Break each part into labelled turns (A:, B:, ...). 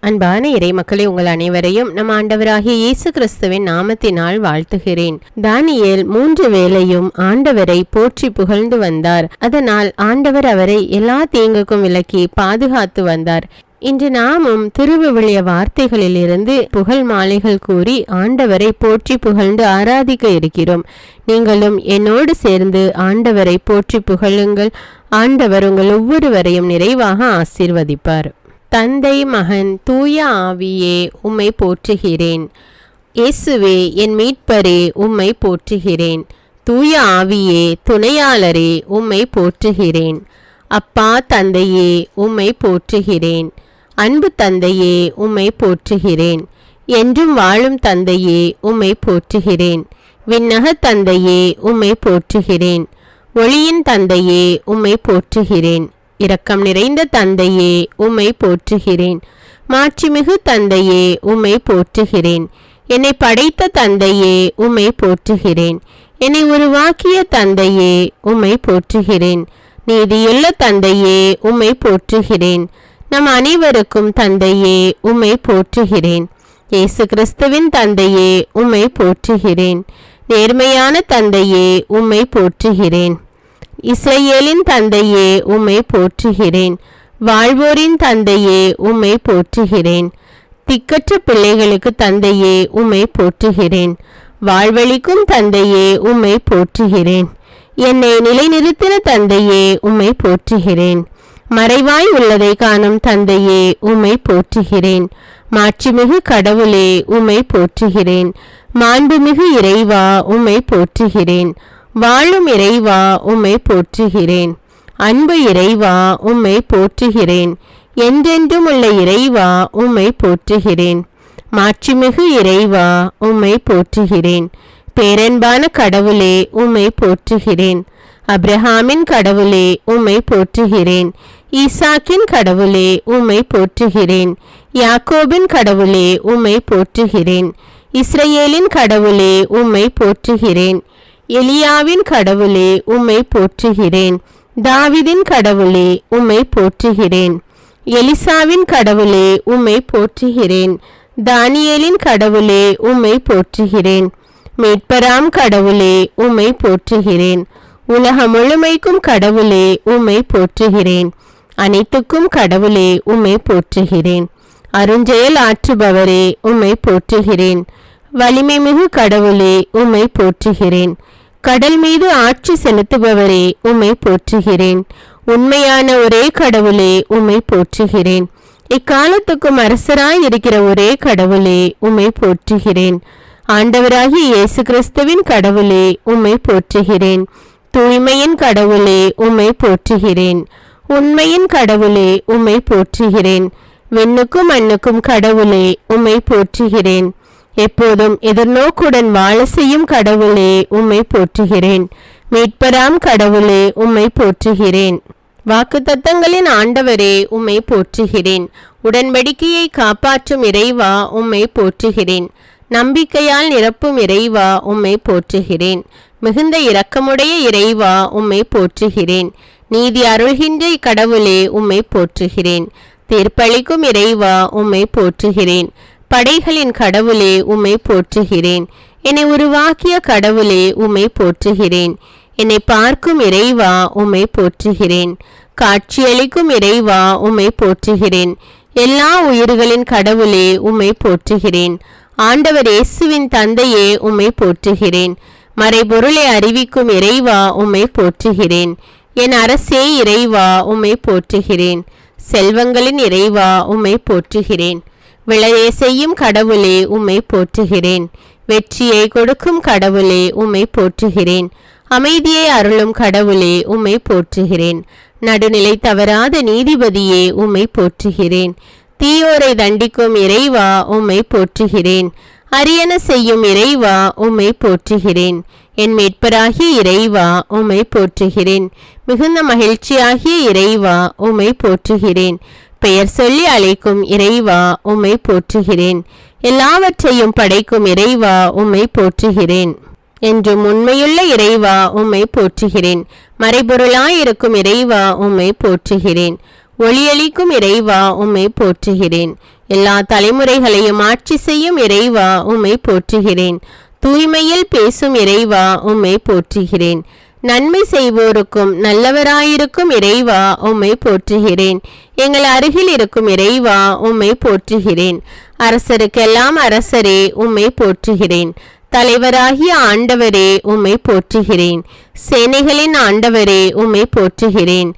A: அன்பான இறை மக்களே, உங்கள் அனைவரையும் நம் ஆண்டவராகிய இயேசு கிறிஸ்துவின் நாமத்தினால் வாழ்த்துகிறேன். தானியேல் 3 வேளையும் ஆண்டவரை போற்றி புகழ்ந்து வந்தார். அதனால் ஆண்டவர் அவரை எல்லா தீங்குக்கும் விலக்கி பாதுகாத்து வந்தார். இன்று நாமும் திருவிவிலிய வார்த்தைகளில் இருந்து புகழ் மாலைகள் கூறி ஆண்டவரை போற்றி புகழ்ந்து ஆராதிக்க இருக்கிறோம். நீங்களும் என்னோடு சேர்ந்து ஆண்டவரை போற்றி புகழுங்கள். ஆண்டவர் உங்கள் ஒவ்வொருவரையும் நிறைவாக ஆசீர்வதிப்பார். தந்தை, மகன், தூய ஆவியே, உம்மை போற்றுகிறேன். இயேசுவே, என் மீட்பரே, உம்மை போற்றுகிறேன். தூய ஆவியே, துணையாளரே, உம்மை போற்றுகிறேன். அப்பா தந்தையே, உம்மை போற்றுகிறேன். அன்பு தந்தையே, உம்மை போற்றுகிறேன். என்றும் வாழும் தந்தையே, உம்மை போற்றுகிறேன். விண்ணக தந்தையே, உம்மை போற்றுகிறேன். ஒளியின் தந்தையே, உம்மை போற்றுகிறேன். இரக்கம் நிறைந்த தந்தையே, உம்மை போற்றுகிறேன். மாட்சிமிகு தந்தையே, உம்மை போற்றுகிறேன். என்னை படைத்த தந்தையே, உம்மை போற்றுகிறேன். என்னை உருவாக்கிய தந்தையே, உம்மை போற்றுகிறேன். நீதியுள்ள தந்தையே, உம்மை போற்றுகிறேன். நம் அனைவருக்கும் தந்தையே, உம்மை போற்றுகிறேன். இயேசு கிறிஸ்துவின் தந்தையே, உம்மை போற்றுகிறேன். நேர்மையான தந்தையே, உம்மை போற்றுகிறேன். இஸ்ரவேலின் தந்தையே, உம்மை போற்றுகிறேன். வாழ்வோரின் தந்தையே, உம்மை போற்றுகிறேன். திக்கற்ற பிள்ளைகளுக்கு தந்தையே, உம்மை போற்றுகிறேன். வாழ்வழிக்கும் தந்தையே, உம்மை போற்றுகிறேன். என்னை நிலைநிறுத்தின தந்தையே, உம்மை போற்றுகிறேன். மறைவாய் உள்ளதை காணும் தந்தையே, உம்மை போற்றுகிறேன். மாட்சிமிகு கடவுளே, உம்மை போற்றுகிறேன். மாண்புமிகு இறைவா, உம்மை போற்றுகிறேன். வாழும் இறைவா, உம்மை போற்றுகிறேன். அன்பு இறைவா, உம்மை போற்றுகிறேன். என்றென்றும் உள்ள இறைவா, உம்மை போற்றுகிறேன். மாட்சிமிகு இறைவா, உம்மை போற்றுகிறேன். பேரன்பான கடவுளே, உம்மை போற்றுகிறேன். அப்ரஹாமின் கடவுளே, உம்மை போற்றுகிறேன். ஈசாக்கின் கடவுளே, உம்மை போற்றுகிறேன். யாக்கோபின் கடவுளே, உம்மை போற்றுகிறேன். இஸ்ரவேலின் கடவுளே, உம்மை போற்றுகிறேன். எலியாவின் கடவுளே, உம்மை போற்றுகிறேன். தாவீதின் கடவுளே, உம்மை போற்றுகிறேன். எலிசாவின் கடவுளே, உம்மை போற்றுகிறேன். தானியேலின் கடவுளே, உம்மை போற்றுகிறேன். மீட்பராம் கடவுளே, உம்மை போற்றுகிறேன். உலகம் முழுமைக்கும் கடவுளே, உம்மை போற்றுகிறேன். அனைத்துக்கும் கடவுளே, உம்மை போற்றுகிறேன். அருஞ்செயல் ஆற்றுபவரே, உம்மை போற்றுகிறேன். வலிமை மிகு கடவுளே, உம்மை போற்றுகிறேன். கடல் மீது ஆட்சி செலுத்துபவரே, உம்மை போற்றுகிறேன். உண்மையான ஒரே கடவுளே, உம்மை போற்றுகிறேன். இக்காலத்துக்கும் அரசராய் இருக்கிற ஒரே கடவுளே, உம்மை போற்றுகிறேன். ஆண்டவராகிய இயேசு கிறிஸ்துவின் கடவுளே, உம்மை போற்றுகிறேன். தூய்மையின் கடவுளே, உம்மை போற்றுகிறேன். உண்மையின் கடவுளே, உம்மை போற்றுகிறேன். விண்ணுக்கும் மண்ணுக்கும் கடவுளே, உம்மை போற்றுகிறேன். எப்போதும் எதிர்நோக்குடன் வாழ செய்யும் கடவுளே, உம்மை போற்றுகிறேன். மீட்பராம் கடவுளே, உம்மை போற்றுகிறேன். வாக்குத்தத்தங்களின் ஆண்டவரே, உம்மை போற்றுகிறேன். உடன்படிக்கையை காப்பாற்றும் இறைவா, உம்மை போற்றுகிறேன். நம்பிக்கையால் நிரப்பும் இறைவா, உம்மை போற்றுகிறேன். மிகுந்த இரக்கமுடைய இறைவா, உம்மை போற்றுகிறேன். நீதி அருள்கின்ற கடவுளே, உம்மை போற்றுகிறேன். தீர்ப்பளிக்கும் இறைவா, உம்மை போற்றுகிறேன். படைகளின் கடவுளே, உம்மை போற்றுகிறேன். என்னை உருவாக்கிய கடவுளே, உம்மை போற்றுகிறேன். என்னை பார்க்கும் இறைவா, உம்மை போற்றுகிறேன். காட்சியளிக்கும் இறைவா, உம்மை போற்றுகிறேன். எல்லா உயிர்களின் கடவுளே, உம்மை போற்றுகிறேன். ஆண்டவர் இயேசுவின் தந்தையே, உம்மை போற்றுகிறேன். மறைபொருளை அறிவிக்கும் இறைவா, உம்மை போற்றுகிறேன். என் அரசே இறைவா, உம்மை போற்றுகிறேன். செல்வங்களின் இறைவா, உம்மை போற்றுகிறேன். விளையை செய்யும் கடவுளே, உம்மை போற்றுகிறேன். வெற்றியை கொடுக்கும் கடவுளே, உம்மை போற்றுகிறேன். அமைதியை அருளும் கடவுளே, உம்மை போற்றுகிறேன். நடுநிலை தவறாத நீதிபதியே, உம்மை போற்றுகிறேன். தீயோரை தண்டிக்கும் இறைவா, உம்மை போற்றுகிறேன். அரியன செய்யும் இறைவா, உம்மை போற்றுகிறேன். என் மீட்பராகிய இறைவா, உம்மை போற்றுகிறேன். மிகுந்த மகிழ்ச்சியாகிய இறைவா, உம்மை போற்றுகிறேன். பெயர் சொல்லி அழைக்கும் இறைவா, உம்மை போற்றுகிறேன். எல்லாவற்றையும் படைக்கும் இறைவா, உம்மை போற்றுகிறேன். என்றும் உண்மையுள்ள இறைவா, உம்மை போற்றுகிறேன். மறைபொருளாயிருக்கும் இறைவா, உம்மை போற்றுகிறேன். ஒளியளிக்கும் இறைவா, உம்மை போற்றுகிறேன். எல்லா தலைமுறைகளையும் ஆட்சி செய்யும் இறைவா உம்மை போற்றுகிறேன். தூய்மையில் பேசும் இறைவா உம்மை போற்றுகிறேன். நன்மை செய்வோருக்கும் நல்லவராயிருக்கும் இறைவா உம்மை போற்றுகிறேன். எங்கள் அருகில் இருக்கும் இறைவா உம்மை போற்றுகிறேன். அரசருக்கெல்லாம் அரசரே உம்மை போற்றுகிறேன். தலைவராகிய ஆண்டவரே உம்மை போற்றுகிறேன். சேனைகளின் ஆண்டவரே உம்மை போற்றுகிறேன்.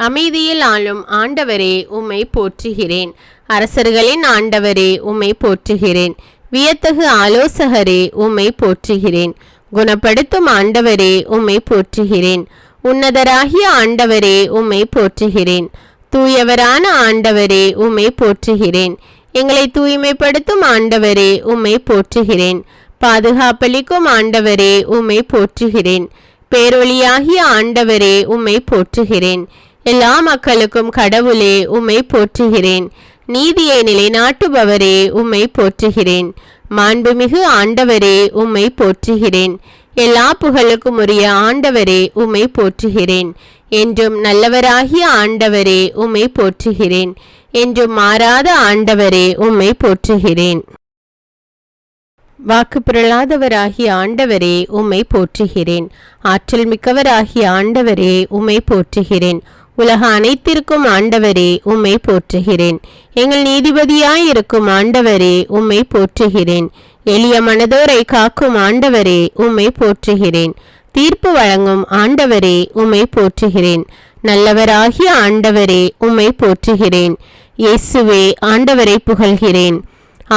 A: அமைதியில் ஆளும் ஆண்டவரே உம்மை போற்றுகிறேன். அரசர்களின் ஆண்டவரே உம்மை போற்றுகிறேன். வியத்தகு ஆலோசகரே உம்மை போற்றுகிறேன். குணப்படுத்தும் ஆண்டவரே உம்மை போற்றுகிறேன். உன்னதராகிய ஆண்டவரே உம்மை போற்றுகிறேன். தூயவரான ஆண்டவரே உம்மை போற்றுகிறேன். எங்களை தூய்மைப்படுத்தும் ஆண்டவரே உம்மை போற்றுகிறேன். பாதுகாப்பளிக்கும் ஆண்டவரே உம்மை போற்றுகிறேன். பேரொளியாகிய ஆண்டவரே உம்மை போற்றுகிறேன். எல்லா மக்களுக்கும் கடவுளே உம்மை போற்றுகிறேன். நீதியை நிலைநாட்டுபவரே உம்மை போற்றுகிறேன். மாண்புமிகு ஆண்டவரே உம்மை போற்றுகிறேன். எல்லா புகழுக்கும் உரிய ஆண்டவரே உம்மை போற்றுகிறேன். என்றும் நல்லவராகிய ஆண்டவரே உம்மை போற்றுகிறேன். என்றும் மாறாத ஆண்டவரே உம்மை போற்றுகிறேன். வாக்கு பிறழாதவராகிய ஆண்டவரே உம்மை போற்றுகிறேன். ஆற்றல் மிக்கவராகிய ஆண்டவரே உம்மை போற்றுகிறேன். உலக அனைத்திற்கும் ஆண்டவரே உம்மை போற்றுகிறேன். எங்கள் நீதிபதியாயிருக்கும் ஆண்டவரே உம்மை போற்றுகிறேன். எளிய மனதோரை காக்கும் ஆண்டவரே உம்மை போற்றுகிறேன். தீர்ப்பு வழங்கும் ஆண்டவரே உம்மை போற்றுகிறேன். நல்லவராகிய ஆண்டவரே உம்மை போற்றுகிறேன். இயேசுவே ஆண்டவரை புகழ்கிறேன்.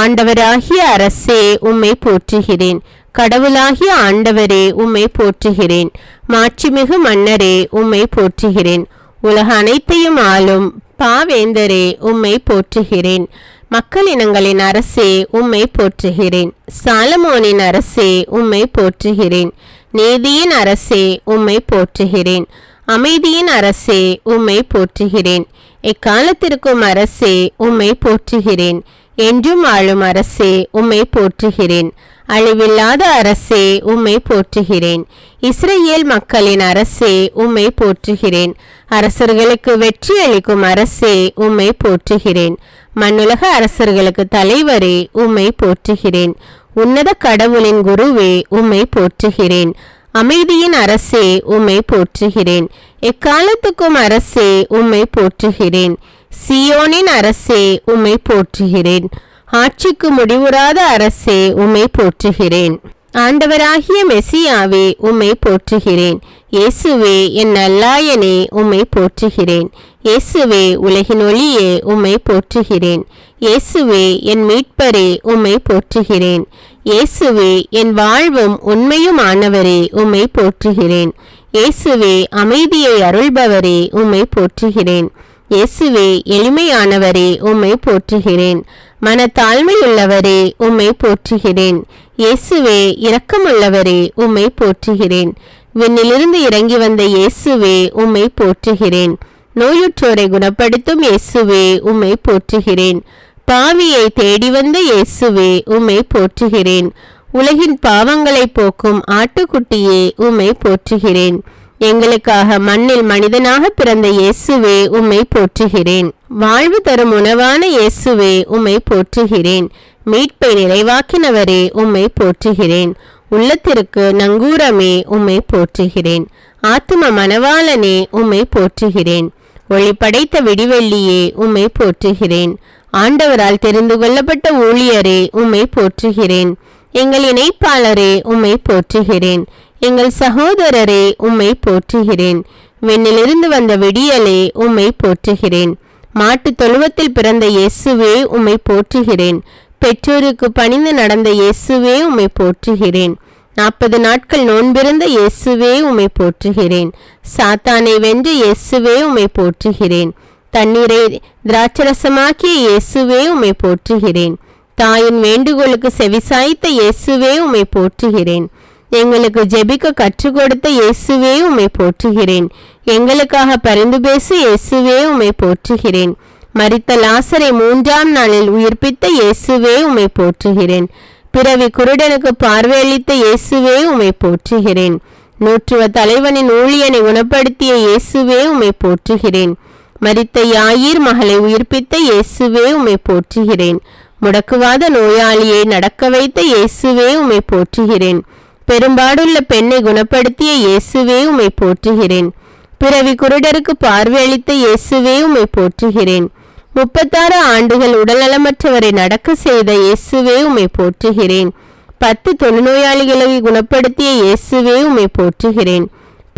A: ஆண்டவராகிய அரசே உம்மை போற்றுகிறேன். கடவுளாகிய ஆண்டவரே உம்மை போற்றுகிறேன். மாட்சிமிகு மன்னரே உம்மை போற்றுகிறேன். உலக அனைத்தையும் ஆளும் பாவேந்தரே உம்மை போற்றுகிறேன். மக்கள் இனங்களின் அரசே உம்மை போற்றுகிறேன். சாலமோனின் அரசே உம்மை போற்றுகிறேன். நீதியின் அரசே உம்மை போற்றுகிறேன். அமைதியின் அரசே உம்மை போற்றுகிறேன். எக்காலத்திற்கும் அரசே உம்மை போற்றுகிறேன். என்றும் ஆளும் அரசே உம்மை போற்றுகிறேன். அழிவில்லாத அரசே உம்மை போற்றுகிறேன். இஸ்ரேல் மக்களின் அரசே உம்மை போற்றுகிறேன். அரசர்களுக்கு வெற்றி அளிக்கும் அரசே உம்மை போற்றுகிறேன். மண்ணுலக அரசர்களுக்கு தலைவரே உம்மை போற்றுகிறேன். உன்னத கடவுளின் குருவே உம்மை போற்றுகிறேன். அமைதியின் அரசே உம்மை போற்றுகிறேன். எக்காலத்துக்கும் அரசே உம்மை போற்றுகிறேன். சியோனின் அரசே உம்மை போற்றுகிறேன். ஆட்சிக்கு முடிவுறாத அரசே உம்மை போற்றுகிறேன். ஆண்டவராகிய மெசியாவே உம்மை போற்றுகிறேன். இயேசுவே என் நல்லாயனே உம்மை போற்றுகிறேன். இயேசுவே உலகின் ஒளியே உம்மை போற்றுகிறேன். இயேசுவே என் மீட்பரே உம்மை போற்றுகிறேன். இயேசுவே என் வாழ்வும் உண்மையும் ஆனவரே உம்மை போற்றுகிறேன். இயேசுவே அமைதியை அருள்பவரே உம்மை போற்றுகிறேன். இயேசுவே எளிமையானவரே உம்மை போற்றுகிறேன். மனத்தாழ்மையுள்ளவரே உம்மை போற்றுகிறேன். இயேசுவே இரக்கமுள்ளவரே உம்மை போற்றுகிறேன். விண்ணிலிருந்து இறங்கி வந்த இயேசுவே உம்மை போற்றுகிறேன். நோயுற்றோரை குணப்படுத்தும் இயேசுவே உம்மை போற்றுகிறேன். பாவியை தேடி வந்த இயேசுவே உம்மை போற்றுகிறேன். உலகின் பாவங்களை போக்கும் ஆட்டுக்குட்டியே உம்மை போற்றுகிறேன். எங்களுக்காக மண்ணில் மனிதனாக பிறந்த இயேசுவே உம்மை போற்றுகிறேன். வாழ்வு தரும் உணவான இயேசுவே உம்மை போற்றுகிறேன். மீட்பை நிறைவாக்கினவரே உம்மை போற்றுகிறேன். உள்ளத்திற்கு நங்கூரமே உம்மை போற்றுகிறேன். ஆத்தும மணவாளனே உம்மை போற்றுகிறேன். ஒளி படைத்த விடிவெள்ளியே உம்மை போற்றுகிறேன். ஆண்டவரால் தெரிந்து கொள்ளப்பட்ட ஊழியரே உம்மை போற்றுகிறேன். எங்கள் இணைப்பாளரே உம்மை போற்றுகிறேன். எங்கள் சகோதரரே உம்மை போற்றுகிறேன். விண்ணிலிருந்து வந்த விடியலே உம்மை போற்றுகிறேன். மாட்டு தொழுவத்தில் பிறந்த இயேசுவே உம்மை போற்றுகிறேன். பெற்றோருக்கு பணிந்து நடந்த இயேசுவே உம்மை போற்றுகிறேன். 40 நாட்கள் நோன்பிருந்த இயேசுவே உம்மை போற்றுகிறேன். சாத்தானை வென்ற இயேசுவே உம்மை போற்றுகிறேன். தண்ணீரை திராட்சரசமாக்கிய இயேசுவே உம்மை போற்றுகிறேன். தாயின் வேண்டுகோளுக்கு செவிசாய்த்த இயேசுவே உம்மை போற்றுகிறேன். எங்களுக்கு ஜெபிக்க கற்றுக் கொடுத்த இயேசுவே உம்மை போற்றுகிறேன். எங்களுக்காக பரிந்து பேசு இயேசுவே உம்மை போற்றுகிறேன். மரித்த லாசரை 3ஆம் நாளில் உயிர்ப்பித்த இயேசுவே உம்மை போற்றுகிறேன். பிறவி குருடனுக்கு பார்வையளித்த இயேசுவே உம்மை போற்றுகிறேன். 100 தலைவனின் ஊழியனை குணப்படுத்திய இயேசுவே உம்மை போற்றுகிறேன். மரித்த யாயீர் மகளை உயிர்ப்பித்த இயேசுவே உம்மை போற்றுகிறேன். முடக்குவாத நோயாளியை நடக்க வைத்த இயேசுவே உம்மை போற்றுகிறேன். பெரும்பாடுள்ள பெண்ணை குணப்படுத்திய இயேசுவே உம்மை போற்றுகிறேன். பிறவி குருடருக்கு பார்வை அளித்த இயேசுவே உம்மை போற்றுகிறேன். 36 ஆண்டுகள் உடல்நலமற்றவரை நடக்க செய்த இயேசுவே உம்மை போற்றுகிறேன். 10 தொழுநோயாளிகளை குணப்படுத்திய இயேசுவே உம்மை போற்றுகிறேன்.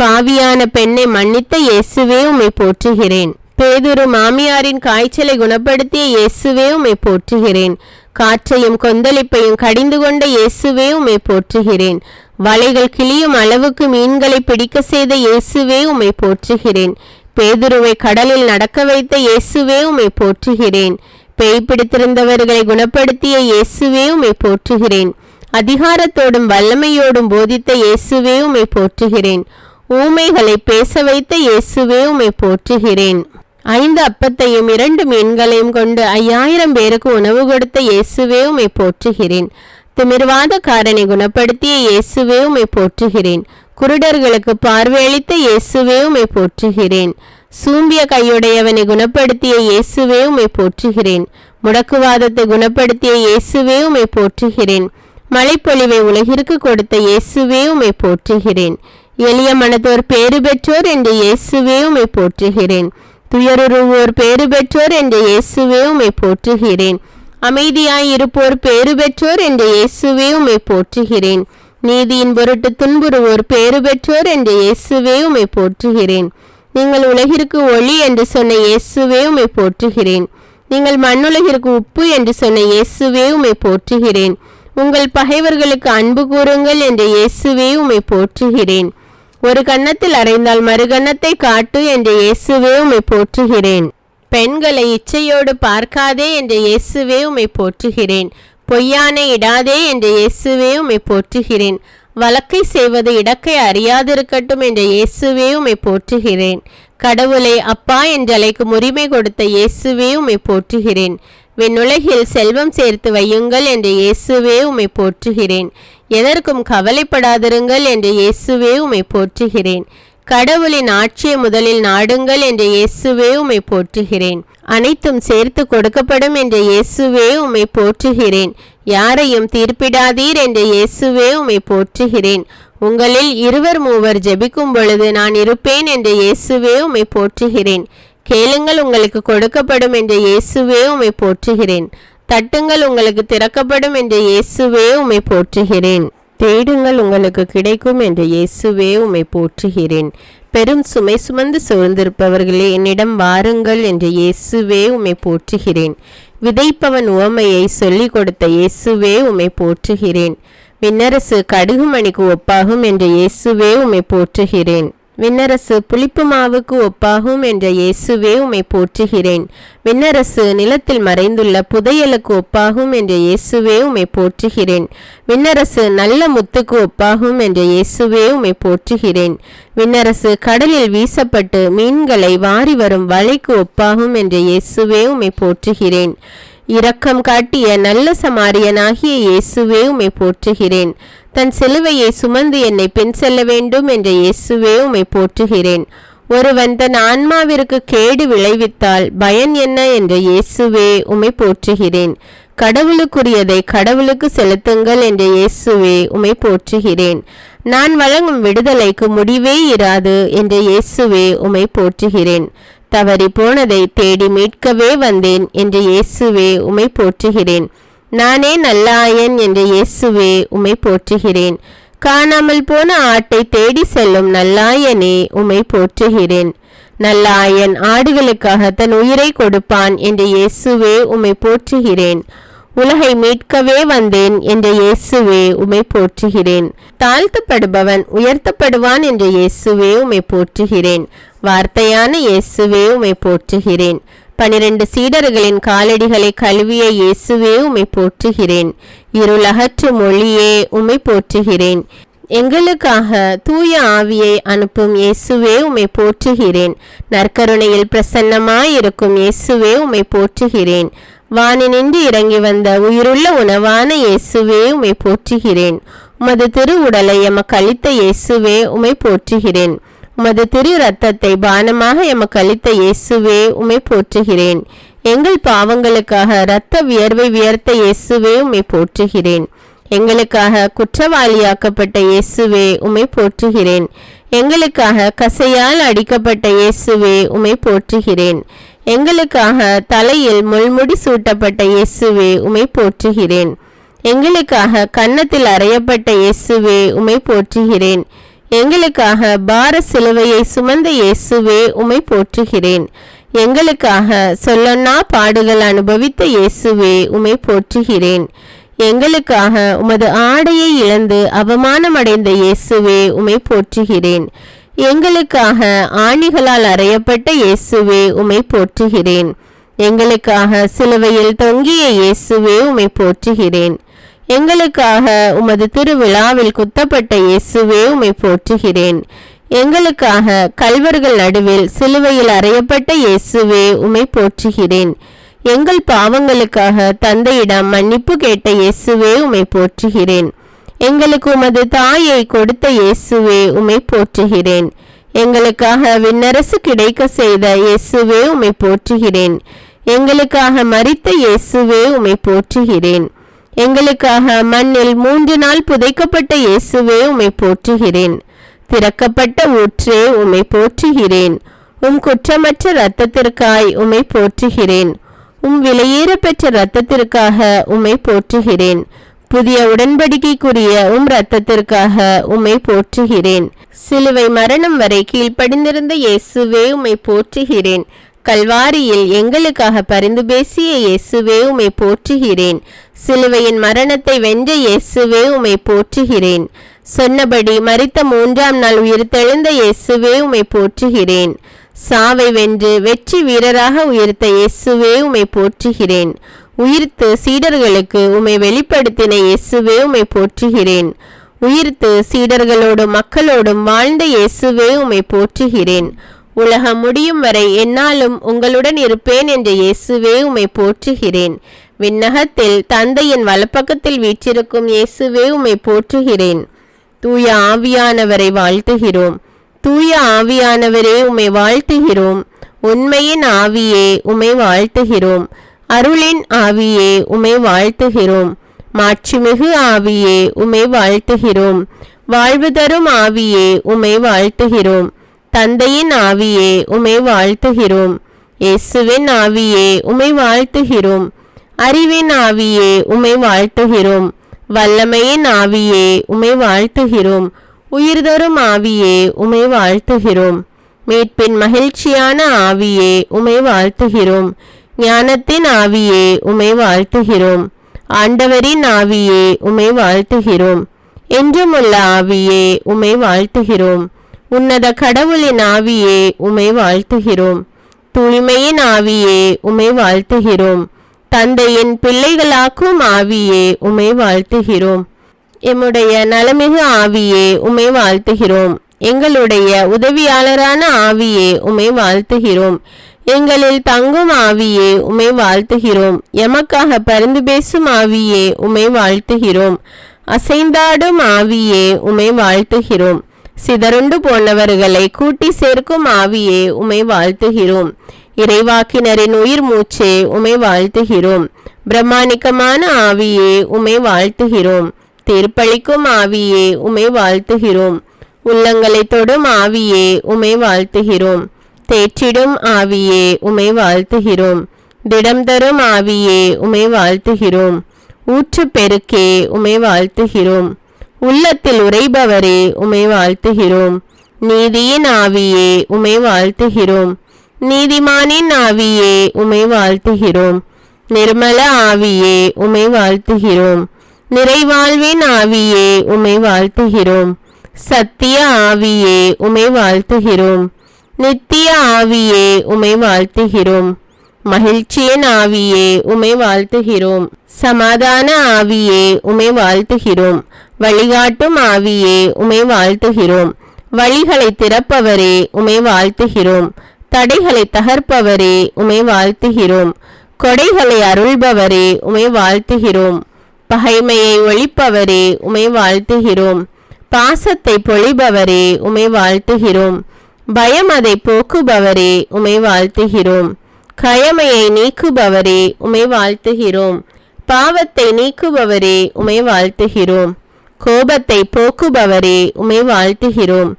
A: பாவியான பெண்ணை மன்னித்த இயேசுவே உம்மை போற்றுகிறேன். பேதுரு மாமியாரின் காய்ச்சலை குணப்படுத்திய இயேசுவே உம்மை போற்றுகிறேன். காற்றையும் கொந்தளிப்பையும் கடிந்து கொண்ட இயேசுவே உம்மை போற்றுகிறேன். வலைகள் கிளியும் அளவுக்கு மீன்களை பிடிக்க செய்த இயேசுவே உம்மை போற்றுகிறேன். பேதுருவை கடலில் நடக்க வைத்த இயேசுவே உம்மை போற்றுகிறேன். பேய் பிடித்திருந்தவர்களை குணப்படுத்திய இயேசுவே உம்மை போற்றுகிறேன். அதிகாரத்தோடும் வல்லமையோடும் போதித்த இயேசுவே உம்மை போற்றுகிறேன். ஊமைகளை பேச வைத்த இயேசுவே உம்மை போற்றுகிறேன். 5 அப்பத்தையும் 2 மீன்களையும் கொண்டு 5000 பேருக்கு உணவு கொடுத்த இயேசுவே உம்மை போற்றுகிறேன். திமிர்வாதக்காரனை குணப்படுத்திய இயேசுவே உம்மை போற்றுகிறேன். குருடர்களுக்கு பார்வையளித்த இயேசுவே உம்மை போற்றுகிறேன். சூம்பிய கையுடையவனை குணப்படுத்திய இயேசுவே உம்மை போற்றுகிறேன். முடக்குவாதத்தை குணப்படுத்திய இயேசுவே உம்மை போற்றுகிறேன். மழைப்பொழிவை உலகிற்கு கொடுத்த இயேசுவே உம்மை போற்றுகிறேன். எளிய மனத்தோர் பேறு பெற்றோர் என்ற இயேசுவே உம்மை போற்றுகிறேன். துயருருவோர் பேறு பெற்றோர் என்ற இயேசுவே உம்மை போற்றுகிறேன். அமைதியாய் இருப்போர் பேறு பெற்றோர் என்ற இயேசுவே உம்மை போற்றுகிறேன். நீதியின் பொருட்டு துன்புறுவோர் பேறு பெற்றோர் என்ற இயேசுவே உம்மை போற்றுகிறேன். நீங்கள் உலகிற்கு ஒளி என்று சொன்ன இயேசுவே உம்மை போற்றுகிறேன். நீங்கள் மண்ணுலகிற்கு உப்பு என்று சொன்ன இயேசுவே உம்மை போற்றுகிறேன். உங்கள் பகைவர்களுக்கு அன்பு கூறுங்கள் என்ற இயேசுவே உம்மை போற்றுகிறேன். ஒரு கன்னத்தில் அறைந்தால் மறுகன்னத்தை காட்டு என்ற இயேசுவே உம்மை போற்றுகிறேன். பெண்களை இச்சையோடு பார்க்காதே என்ற இயேசுவே உம்மை போற்றுகிறேன். பொய்யானை இடாதே என்ற இயேசுவே உம்மை போற்றுகிறேன். வழக்கை செய்வது இடக்கை அறியாதிருக்கட்டும் என்ற இயேசுவே உம்மை போற்றுகிறேன். கடவுளை அப்பா என்றழைக்கும் உரிமை கொடுத்த இயேசுவே உம்மை போற்றுகிறேன். விண்ணுலகில் செல்வம் சேர்த்து வையுங்கள் என்ற இயேசுவே உம்மை போற்றுகிறேன். எதற்கும் கவலைப்படாதிருங்கள் என்ற இயேசுவே உம்மை போற்றுகிறேன். கடவுளின் ஆட்சியை முதலில் நாடுங்கள் என்ற இயேசுவே உம்மை போற்றுகிறேன். அனைத்தும் சேர்த்து கொடுக்கப்படும் என்ற இயேசுவே உம்மை போற்றுகிறேன். யாரையும் தீர்ப்பிடாதீர் என்ற இயேசுவே உம்மை போற்றுகிறேன். உங்களில் 2 3 ஜெபிக்கும் பொழுது நான் இருப்பேன் என்ற இயேசுவே உம்மை போற்றுகிறேன். கேளுங்கள் உங்களுக்கு கொடுக்கப்படும் என்ற இயேசுவே உம்மை போற்றுகிறேன். தட்டுங்கள் உங்களுக்கு திறக்கப்படும் என்ற இயேசுவே உம்மை போற்றுகிறேன். தேடுங்கள் உங்களுக்கு கிடைக்கும் என்ற இயேசுவே உம்மை போற்றுகிறேன். பெரும் சுமை சுமந்து சூழ்ந்திருப்பவர்களே என்னிடம் வாருங்கள் என்ற இயேசுவே உம்மை போற்றுகிறேன். விதைப்பவன் உவமையை சொல்லிக் கொடுத்த இயேசுவே உம்மை போற்றுகிறேன். விண்ணரசு கடுகு மணிக்கு ஒப்பாகும் என்ற இயேசுவே உம்மை போற்றுகிறேன். விண்ணரசு புளிப்பு மாவுக்கு ஒப்பாகும் என்ற இயேசுவே உம்மை போற்றுகிறேன். விண்ணரசு நிலத்தில் மறைந்துள்ள புதையலுக்கு ஒப்பாகும் என்ற இயேசுவே உம்மை போற்றுகிறேன். விண்ணரசு நல்ல முத்துக்கு ஒப்பாகும் என்ற இயேசுவே உம்மை போற்றுகிறேன். விண்ணரசு கடலில் வீசப்பட்டு மீன்களை வாரி வரும் வலைக்கு ஒப்பாகும் என்ற இயேசுவே உம்மை போற்றுகிறேன். இரக்கம் காட்டிய நல்ல சமாரியனாகிய இயேசுவே உம்மை போற்றுகிறேன். தன் சிலுவையை சுமந்து என்னை பின் செல்ல வேண்டும் என்ற இயேசுவே உம்மை போற்றுகிறேன். ஒருவன் தன் ஆன்மாவிற்கு கேடு விளைவித்தால் பயன் என்ன என்ற இயேசுவே உம்மை போற்றுகிறேன். கடவுளுக்குரியதை கடவுளுக்கு செலுத்துங்கள் என்ற இயேசுவே உம்மை போற்றுகிறேன். நான் வழங்கும் விடுதலைக்கு முடிவே இராது என்ற இயேசுவே உம்மை போற்றுகிறேன். தவறி போனதை தேடி மீட்கவே வந்தேன் என்ற இயேசுவே உம்மை போற்றுகிறேன். நானே நல்ல ஆயன் என்ற இயேசுவே உம்மை போற்றுகிறேன். காணாமல் போன ஆட்டை தேடி செல்லும் நல்லாயனே உம்மை போற்றுகிறேன். நல்ல ஆயன் ஆடுகளுக்காக தன் உயிரை கொடுப்பான் என்ற இயேசுவே உம்மை போற்றுகிறேன். உலகை மீட்கவே வந்தேன் என்ற இயேசுவே உம்மை போற்றுகிறேன். தாழ்த்தப்படுபவன் உயர்த்தப்படுவான் என்ற இயேசுவே உம்மை போற்றுகிறேன். வார்த்தையான இயேசுவே உம்மை போற்றுகிறேன். 12 சீடர்களின் காலடிகளை கழுவிய இயேசுவே உம்மை போற்றுகிறேன். இருளகற்று மொழியே உம்மை போற்றுகிறேன். எங்களுக்காக தூய ஆவியை அனுப்பும் இயேசுவே உம்மை போற்றுகிறேன். நற்கருணையில் பிரசன்னமாயிருக்கும் இயேசுவே உம்மை போற்றுகிறேன். வானினின்று இறங்கி வந்த உயிருள்ள உணவான இயேசுவே உம்மை போற்றுகிறேன். உமது திருவுடலை எமக்கு அளித்த இயேசுவே உம்மை போற்றுகிறேன். உமது திரு இரத்தத்தை பானமாக எமக்கு அளித்த இயேசுவே உம்மை போற்றுகிறேன். எங்கள் பாவங்களுக்காக இரத்த வியர்வை வியர்த்த இயேசுவே உம்மை போற்றுகிறேன். எங்களுக்காக குற்றவாளியாக்கப்பட்ட இயேசுவே உம்மை போற்றுகிறேன். எங்களுக்காக கசையால் அடிக்கப்பட்ட இயேசுவே உம்மை போற்றுகிறேன். எங்களுக்காக தலையில் முள்முடி சூட்டப்பட்ட இயேசுவே உம்மை போற்றுகிறேன். எங்களுக்காக கன்னத்தில் அறையப்பட்ட இயேசுவே உம்மை போற்றுகிறேன். எங்களுக்காக பார சிலுவையை சுமந்த இயேசுவே உம்மை போற்றுகிறேன். எங்களுக்காக சொல்லொன்னா பாடுகள் அனுபவித்த இயேசுவே உம்மை போற்றுகிறேன். எங்களுக்காக உமது ஆடையை இழந்து அவமானமடைந்த இயேசுவே உம்மை போற்றுகிறேன். எங்களுக்காக ஆணிகளால் அறையப்பட்ட இயேசுவே உம்மை போற்றுகிறேன். எங்களுக்காக சிலுவையில் தொங்கிய இயேசுவே உம்மை போற்றுகிறேன். எங்களுக்காக உமது திருவிழாவில் குத்தப்பட்ட இயேசுவே உம்மை போற்றுகிறேன். எங்களுக்காக கல்வர்கள் நடுவில் சிலுவையில் அறையப்பட்ட இயேசுவே உம்மை போற்றுகிறேன். எங்கள் பாவங்களுக்காக தந்தையிடம் மன்னிப்பு கேட்ட இயேசுவே உம்மை போற்றுகிறேன். எங்களுக்கு உமது தாயை கொடுத்த இயேசுவே உம்மை போற்றுகிறேன். எங்களுக்காக விண்ணரசு கிடைக்க செய்த இயேசுவே உம்மை போற்றுகிறேன். எங்களுக்காக மரித்த இயேசுவே உம்மை போற்றுகிறேன். எங்களுக்காக மண்ணில் 3 நாள் புதைக்கப்பட்ட இயேசுவே உம்மை போற்றுகிறேன். திறக்கப்பட்ட ஊற்றே உம்மை போற்றுகிறேன். உம் குற்றமற்ற இரத்தத்திற்காய் உம்மை போற்றுகிறேன். உம் விலையேற பெற்ற இரத்தத்திற்காக உம்மை போற்றுகிறேன். புதிய உடன்படிக்கைக்குரிய உம் இரத்தத்திற்காக உம்மை போற்றுகிறேன். சிலுவை மரணம் வரை கீழ்ப்படிந்திருந்த இயேசுவே உம்மை போற்றுகிறேன். கல்வாரியில் எங்களுக்காக பரிந்து பேசிய இயேசுவே உம்மை போற்றுகிறேன். சிலுவையின் மரணத்தை வென்ற இயேசுவே உம்மை போற்றுகிறேன். சொன்னபடி மரித்த 3ஆம் நாள் உயிர்த்தெழுந்த இயேசுவே உம்மை போற்றுகிறேன். சாவை வென்று வெற்றி வீரராக உயிர்த்த இயேசுவே உம்மை போற்றுகிறேன். உயிர்த்து சீடர்களுக்கு உம்மை வெளிப்படுத்தின இயேசுவே உம்மை போற்றுகிறேன். உயிர்த்து சீடர்களோடும் மக்களோடும் வாழ்ந்த இயேசுவே உம்மை போற்றுகிறேன். உலகம் முடியும் வரை என்னாலும் உங்களுடன் இருப்பேன் என்ற இயேசுவே உம்மை போற்றுகிறேன். விண்ணகத்தில் தந்தையின் வலப்பக்கத்தில் வீற்றிருக்கும் இயேசுவே உம்மை போற்றுகிறேன். தூய ஆவியானவரை வாழ்த்துகிறோம். தூய ஆவியானவரே உம்மை வாழ்த்துகிறோம். உண்மையின் ஆவியே உம்மை வாழ்த்துகிறோம். அருளின் ஆவியே உம்மை வாழ்த்துகிறோம். மாட்சிமிகு ஆவியே உம்மை வாழ்த்துகிறோம். வாழ்வு தரும் ஆவியே உம்மை வாழ்த்துகிறோம். தந்தையின் ஆவியே உம்மை வாழ்த்துகிறோம். இயேசுவின் ஆவியே உம்மை வாழ்த்துகிறோம். அறிவின் ஆவியே உம்மை வாழ்த்துகிறோம். வல்லமையின் ஆவியே உம்மை வாழ்த்துகிறோம். உயிர்தரும் ஆவியே உம்மை வாழ்த்துகிறோம். மீட்பின் மகிழ்ச்சியான ஆவியே உம்மை வாழ்த்துகிறோம். ஞானத்தின் ஆவியே உம்மை வாழ்த்துகிறோம். ஆண்டவரின் ஆவியே உம்மை வாழ்த்துகிறோம். என்றுமுள்ள ஆவியே உம்மை வாழ்த்துகிறோம். உன்னத கடவுளின் ஆவியே உம்மை வாழ்த்துகிறோம். தூய்மையின் ஆவியே உம்மை வாழ்த்துகிறோம். தந்தையின் பிள்ளைகளாக்கும் ஆவியே உம்மை வாழ்த்துகிறோம். எம்முடைய நலமிகு ஆவியே உம்மை வாழ்த்துகிறோம். எங்களுடைய உதவியாளரான ஆவியே உம்மை வாழ்த்துகிறோம். எங்களில் தங்கும் ஆவியே உம்மை வாழ்த்துகிறோம். எமக்காக பரிந்து பேசும் ஆவியே உம்மை வாழ்த்துகிறோம். அசைந்தாடும் ஆவியே உம்மை வாழ்த்துகிறோம். சிதறுண்டு போனவர்களை கூட்டி சேர்க்கும் ஆவியே உம்மை வாழ்த்துகிறோம். இறைவாக்கினரின் உயிர் மூச்சே உம்மை வாழ்த்துகிறோம். பிரம்மாணிக்கமான ஆவியே உம்மை வாழ்த்துகிறோம். தீர்ப்பளிக்கும் ஆவியே உம்மை வாழ்த்துகிறோம். உள்ளங்களை தொடும் ஆவியே உம்மை வாழ்த்துகிறோம். தேற்றிடும் ஆவியே உம்மை வாழ்த்துகிறோம். திடம் தரும் ஆவியே உம்மை வாழ்த்துகிறோம். ஊற்று பெருக்கே உம்மை வாழ்த்துகிறோம். உள்ளத்தில் உறைபவரே உம்மை வாழ்த்துகிறோம். நீதியின் ஆவியே உம்மை வாழ்த்துகிறோம். நீதிமானின் ஆவியே உம்மை வாழ்த்துகிறோம். நிர்மல ஆவியே உம்மை வாழ்த்துகிறோம். நிறைவாழ்வின் ஆவியே உம்மை வாழ்த்துகிறோம். சத்திய ஆவியே உம்மை வாழ்த்துகிறோம். நித்திய ஆவியே உம்மை வாழ்த்துகிறோம். மகிழ்ச்சியின் ஆவியே உம்மை வாழ்த்துகிறோம். சமாதான ஆவியே உம்மை வாழ்த்துகிறோம். வழிகாட்டும் ஆவியே உம்மை வாழ்த்துகிறோம். வழிகளை திறப்பவரே உம்மை வாழ்த்துகிறோம். தடைகளை தகர்ப்பவரே உம்மை வாழ்த்துகிறோம். கொடைகளை அருள்பவரே உம்மை வாழ்த்துகிறோம். பகைமையை ஒழிப்பவரே உம்மை வாழ்த்துகிறோம். பாசத்தை பொழிபவரே உம்மை வாழ்த்துகிறோம். பயம் அதை போக்குபவரே உமை வாழ்த்துகிறோம். கயமையை நீக்குபவரே உமை வாழ்த்துகிறோம். பாவத்தை நீக்குபவரே உமை வாழ்த்துகிறோம். கோபத்தை போக்குபவரே உமை வாழ்த்துகிறோம்.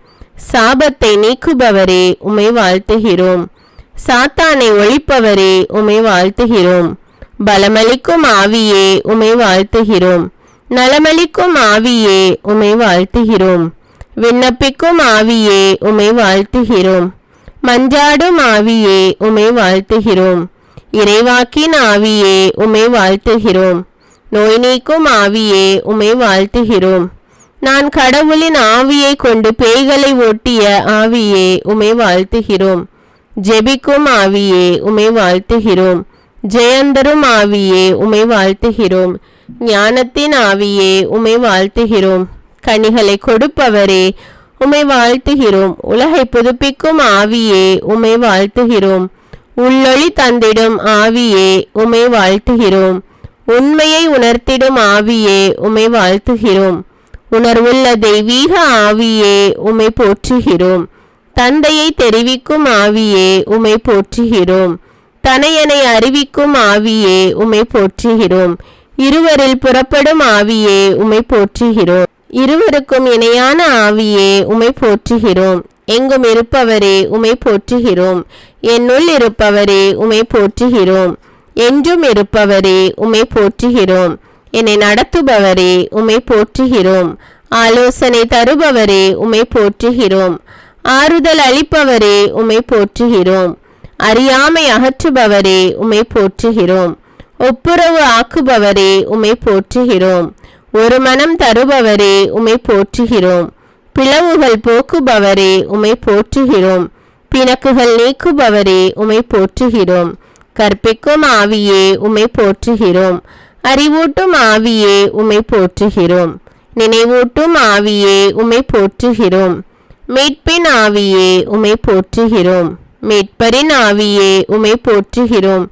A: சாபத்தை நீக்குபவரே உமை வாழ்த்துகிறோம். சாத்தானை ஒழிப்பவரே உமை வாழ்த்துகிறோம். பலமளிக்கும் ஆவியே உமை வாழ்த்துகிறோம். நலமளிக்கும் ஆவியே உமை வாழ்த்துகிறோம். விண்ணப்பிக்கும் ஆவியே உமை வாழ்த்துகிறோம். மஞ்சாடும் ஆவியே உமை வாழ்த்துகிறோம். இறைவாக்கின் ஆவியே உமை வாழ்த்துகிறோம். நோய் நீக்கும் ஆவியே உமை வாழ்த்துகிறோம். நான் கடவுளின் ஆவியை கொண்டு பேய்களை ஓட்டிய ஆவியே உமை வாழ்த்துகிறோம். ஜெபிக்கும் ஆவியே உமை வாழ்த்துகிறோம். ஜெயந்தரும் ஆவியே உமை வாழ்த்துகிறோம். ஞானத்தின் ஆவியே உமை வாழ்த்துகிறோம். கனிகளை கொடுப்பவரே உமை வாழ்த்துகிறோம். உலகை புதுப்பிக்கும் ஆவியே உமை வாழ்த்துகிறோம். உள்ளொளி தந்திடும் ஆவியே உமை வாழ்த்துகிறோம். உண்மையை உணர்த்திடும் ஆவியே உமை வாழ்த்துகிறோம். உணர்வுள்ள தெய்வீக ஆவியே உமை போற்றுகிறோம். தந்தையை தெரிவிக்கும் ஆவியே உமை போற்றுகிறோம். தனையனை அறிவிக்கும் ஆவியே உமை போற்றுகிறோம். இருவரில் புறப்படும் ஆவியே உமை போற்றுகிறோம். இருவருக்கும் இணையான ஆவியே உமை போற்றுகிறோம். எங்கும் இருப்பவரே உமை போற்றுகிறோம். என்னுள் இருப்பவரே உமை போற்றுகிறோம். என்றும் இருப்பவரே உமை போற்றுகிறோம். என்னை நடத்துபவரே உமை போற்றுகிறோம். ஆலோசனை தருபவரே உமை போற்றுகிறோம். ஆறுதல் அளிப்பவரே உமை போற்றுகிறோம். அறியாமை அகற்றுபவரே உமை போற்றுகிறோம். ஒப்புரவு ஆக்குபவரே உமை போற்றுகிறோம். ஒரு மனம் தருபவரே உமை போற்றுகிறோம். பிளவுகள் போக்குபவரே உமை போற்றுகிறோம். பிணக்குகள் நீக்குபவரே உமை போற்றுகிறோம். கற்பிக்கும் ஆவியே உமை போற்றுகிறோம். அறிவூட்டும் ஆவியே உமை போற்றுகிறோம். நினைவூட்டும் ஆவியே உமை போற்றுகிறோம். மீட்பின் ஆவியே உமை போற்றுகிறோம். மீட்பரின் ஆவியே உமை போற்றுகிறோம்.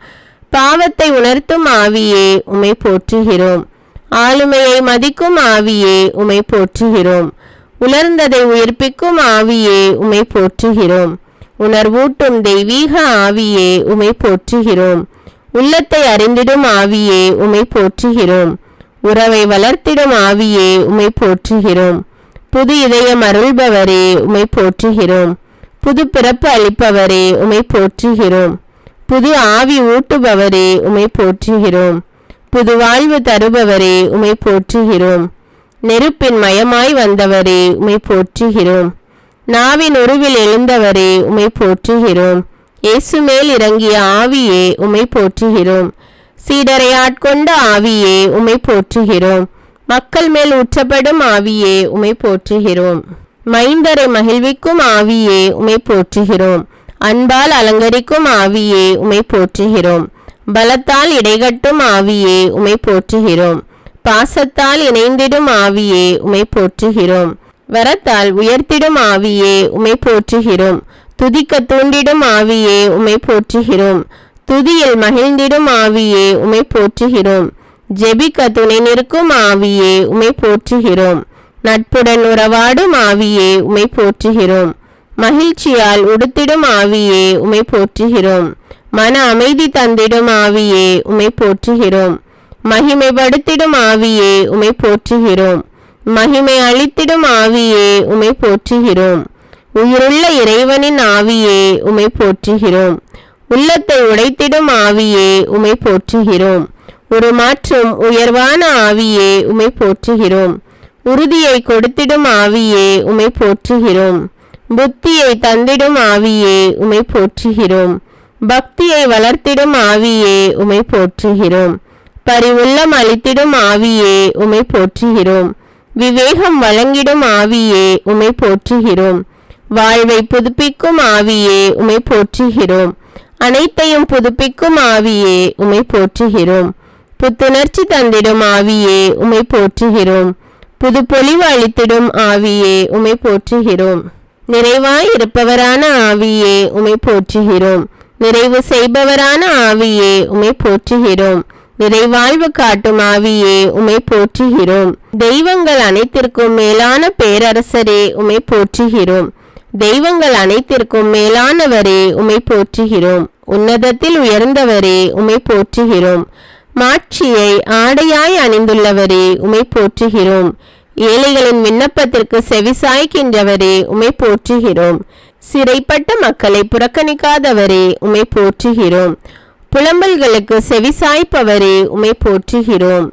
A: பாவத்தை உணர்த்தும் ஆவியே உமை போற்றுகிறோம். ஆளுமையை மதிக்கும் ஆவியே உமை போற்றுகிறோம். உலர்ந்ததை உயிர்ப்பிக்கும் ஆவியே உமை போற்றுகிறோம். உணர்வூட்டும் தெய்வீக ஆவியே உமை போற்றுகிறோம். உள்ளத்தை அறிந்திடும் ஆவியே உமை போற்றுகிறோம். உறவை வளர்த்திடும் ஆவியே உமை போற்றுகிறோம். புது இதயம் அருள்பவரே உமை போற்றுகிறோம். புது பிறப்பு அளிப்பவரே உமை போற்றுகிறோம். புது ஆவி ஊட்டுபவரே உமை போற்றுகிறோம். புது வாழ்வு தருபவரே உமை போற்றுகிறோம். நெருப்பின் மயமாய் வந்தவரே உமை போற்றுகிறோம். நாவின் உருவில் எழுந்தவரே உமை போற்றுகிறோம். இயேசு மேல் இறங்கிய ஆவியே உமை போற்றுகிறோம். சீடரை ஆட்கொண்ட ஆவியே உமை போற்றுகிறோம். மக்கள் மேல் ஊற்றப்படும் ஆவியே உமை போற்றுகிறோம். மைந்தரை மகிழ்விக்கும் ஆவியே உமை போற்றுகிறோம். அன்பால் அலங்கரிக்கும் ஆவியே உமை போற்றுகிறோம். பலத்தால் இடைகட்டும் ஆவியே உமை போற்றுகிறோம். பாசத்தால் இணைந்திடும் ஆவியே உமை போற்றுகிறோம். வரத்தால் உயர்த்திடும் ஆவியே உமை போற்றுகிறோம். துதிக்க தூண்டிடும் ஆவியே உமை போற்றுகிறோம். துதியில் மகிழ்ந்திடும் ஆவியே உமை போற்றுகிறோம். ஜெபிக்க துணை நிற்கும் ஆவியே உமை போற்றுகிறோம். நட்புடன் உறவாடும் ஆவியே உமை போற்றுகிறோம். மகிழ்ச்சியால் உடுத்திடும் ஆவியே உமை போற்றுகிறோம். மன அமைதி தந்திடும் ஆவியே உமை போற்றுகிறோம். மகிமைப்படுத்திடும் ஆவியே உமை போற்றுகிறோம். மகிமை அளித்திடும் ஆவியே உமை போற்றுகிறோம். உயிருள்ள இறைவனின் ஆவியே உமை போற்றுகிறோம். உள்ளத்தை உடைத்திடும் ஆவியே உமை போற்றுகிறோம். உருமாற்றும் உயர்வான ஆவியே உமை போற்றுகிறோம். உறுதியை கொடுத்திடும் ஆவியே உமை போற்றுகிறோம். புத்தியை தந்திடும் ஆவியே உமை போற்றுகிறோம். பக்தியை வளர்த்திடும் ஆவியே உமை போற்றுகிறோம். பரிவுள்ளம் அளித்திடும் ஆவியே உமை போற்றுகிறோம். விவேகம் வழங்கிடும் ஆவியே உமை போற்றுகிறோம். வாழ்வை புதுப்பிக்கும் ஆவியே உமை போற்றுகிறோம். அனைத்தையும் புதுப்பிக்கும் ஆவியே உமை போற்றுகிறோம். புத்துணர்ச்சி தந்திடும் ஆவியே உமை போற்றுகிறோம். புது பொலிவு அளித்திடும் ஆவியே உமை போற்றுகிறோம். நிறைவாய் இருப்பவரான ஆவியே உமை போற்றுகிறோம். நிறைவு செய்பவரான ஆவியே உமை போற்றுகிறோம். நிறைவாழ்வு காட்டும் ஆவியே உமை போற்றுகிறோம். தெய்வங்கள் அனைத்திற்கும் மேலான பேரரசரே உமை போற்றுகிறோம். தெய்வங்கள் அனைத்திற்கும் மேலானவரே உம்மை போற்றுகிறோம். உன்னதத்தில் உயர்ந்தவரே உம்மை போற்றுகிறோம். மாட்சியை ஆடையாய் அணிந்துள்ளவரே உம்மை போற்றுகிறோம். ஏழைகளின் விண்ணப்பத்திற்கு செவிசாய்க்கின்றவரே உம்மை போற்றுகிறோம். சிறைப்பட்ட மக்களை புறக்கணிக்காதவரே உம்மை போற்றுகிறோம். புலம்பல்களுக்கு செவிசாய்ப்பவரே உம்மை போற்றுகிறோம்.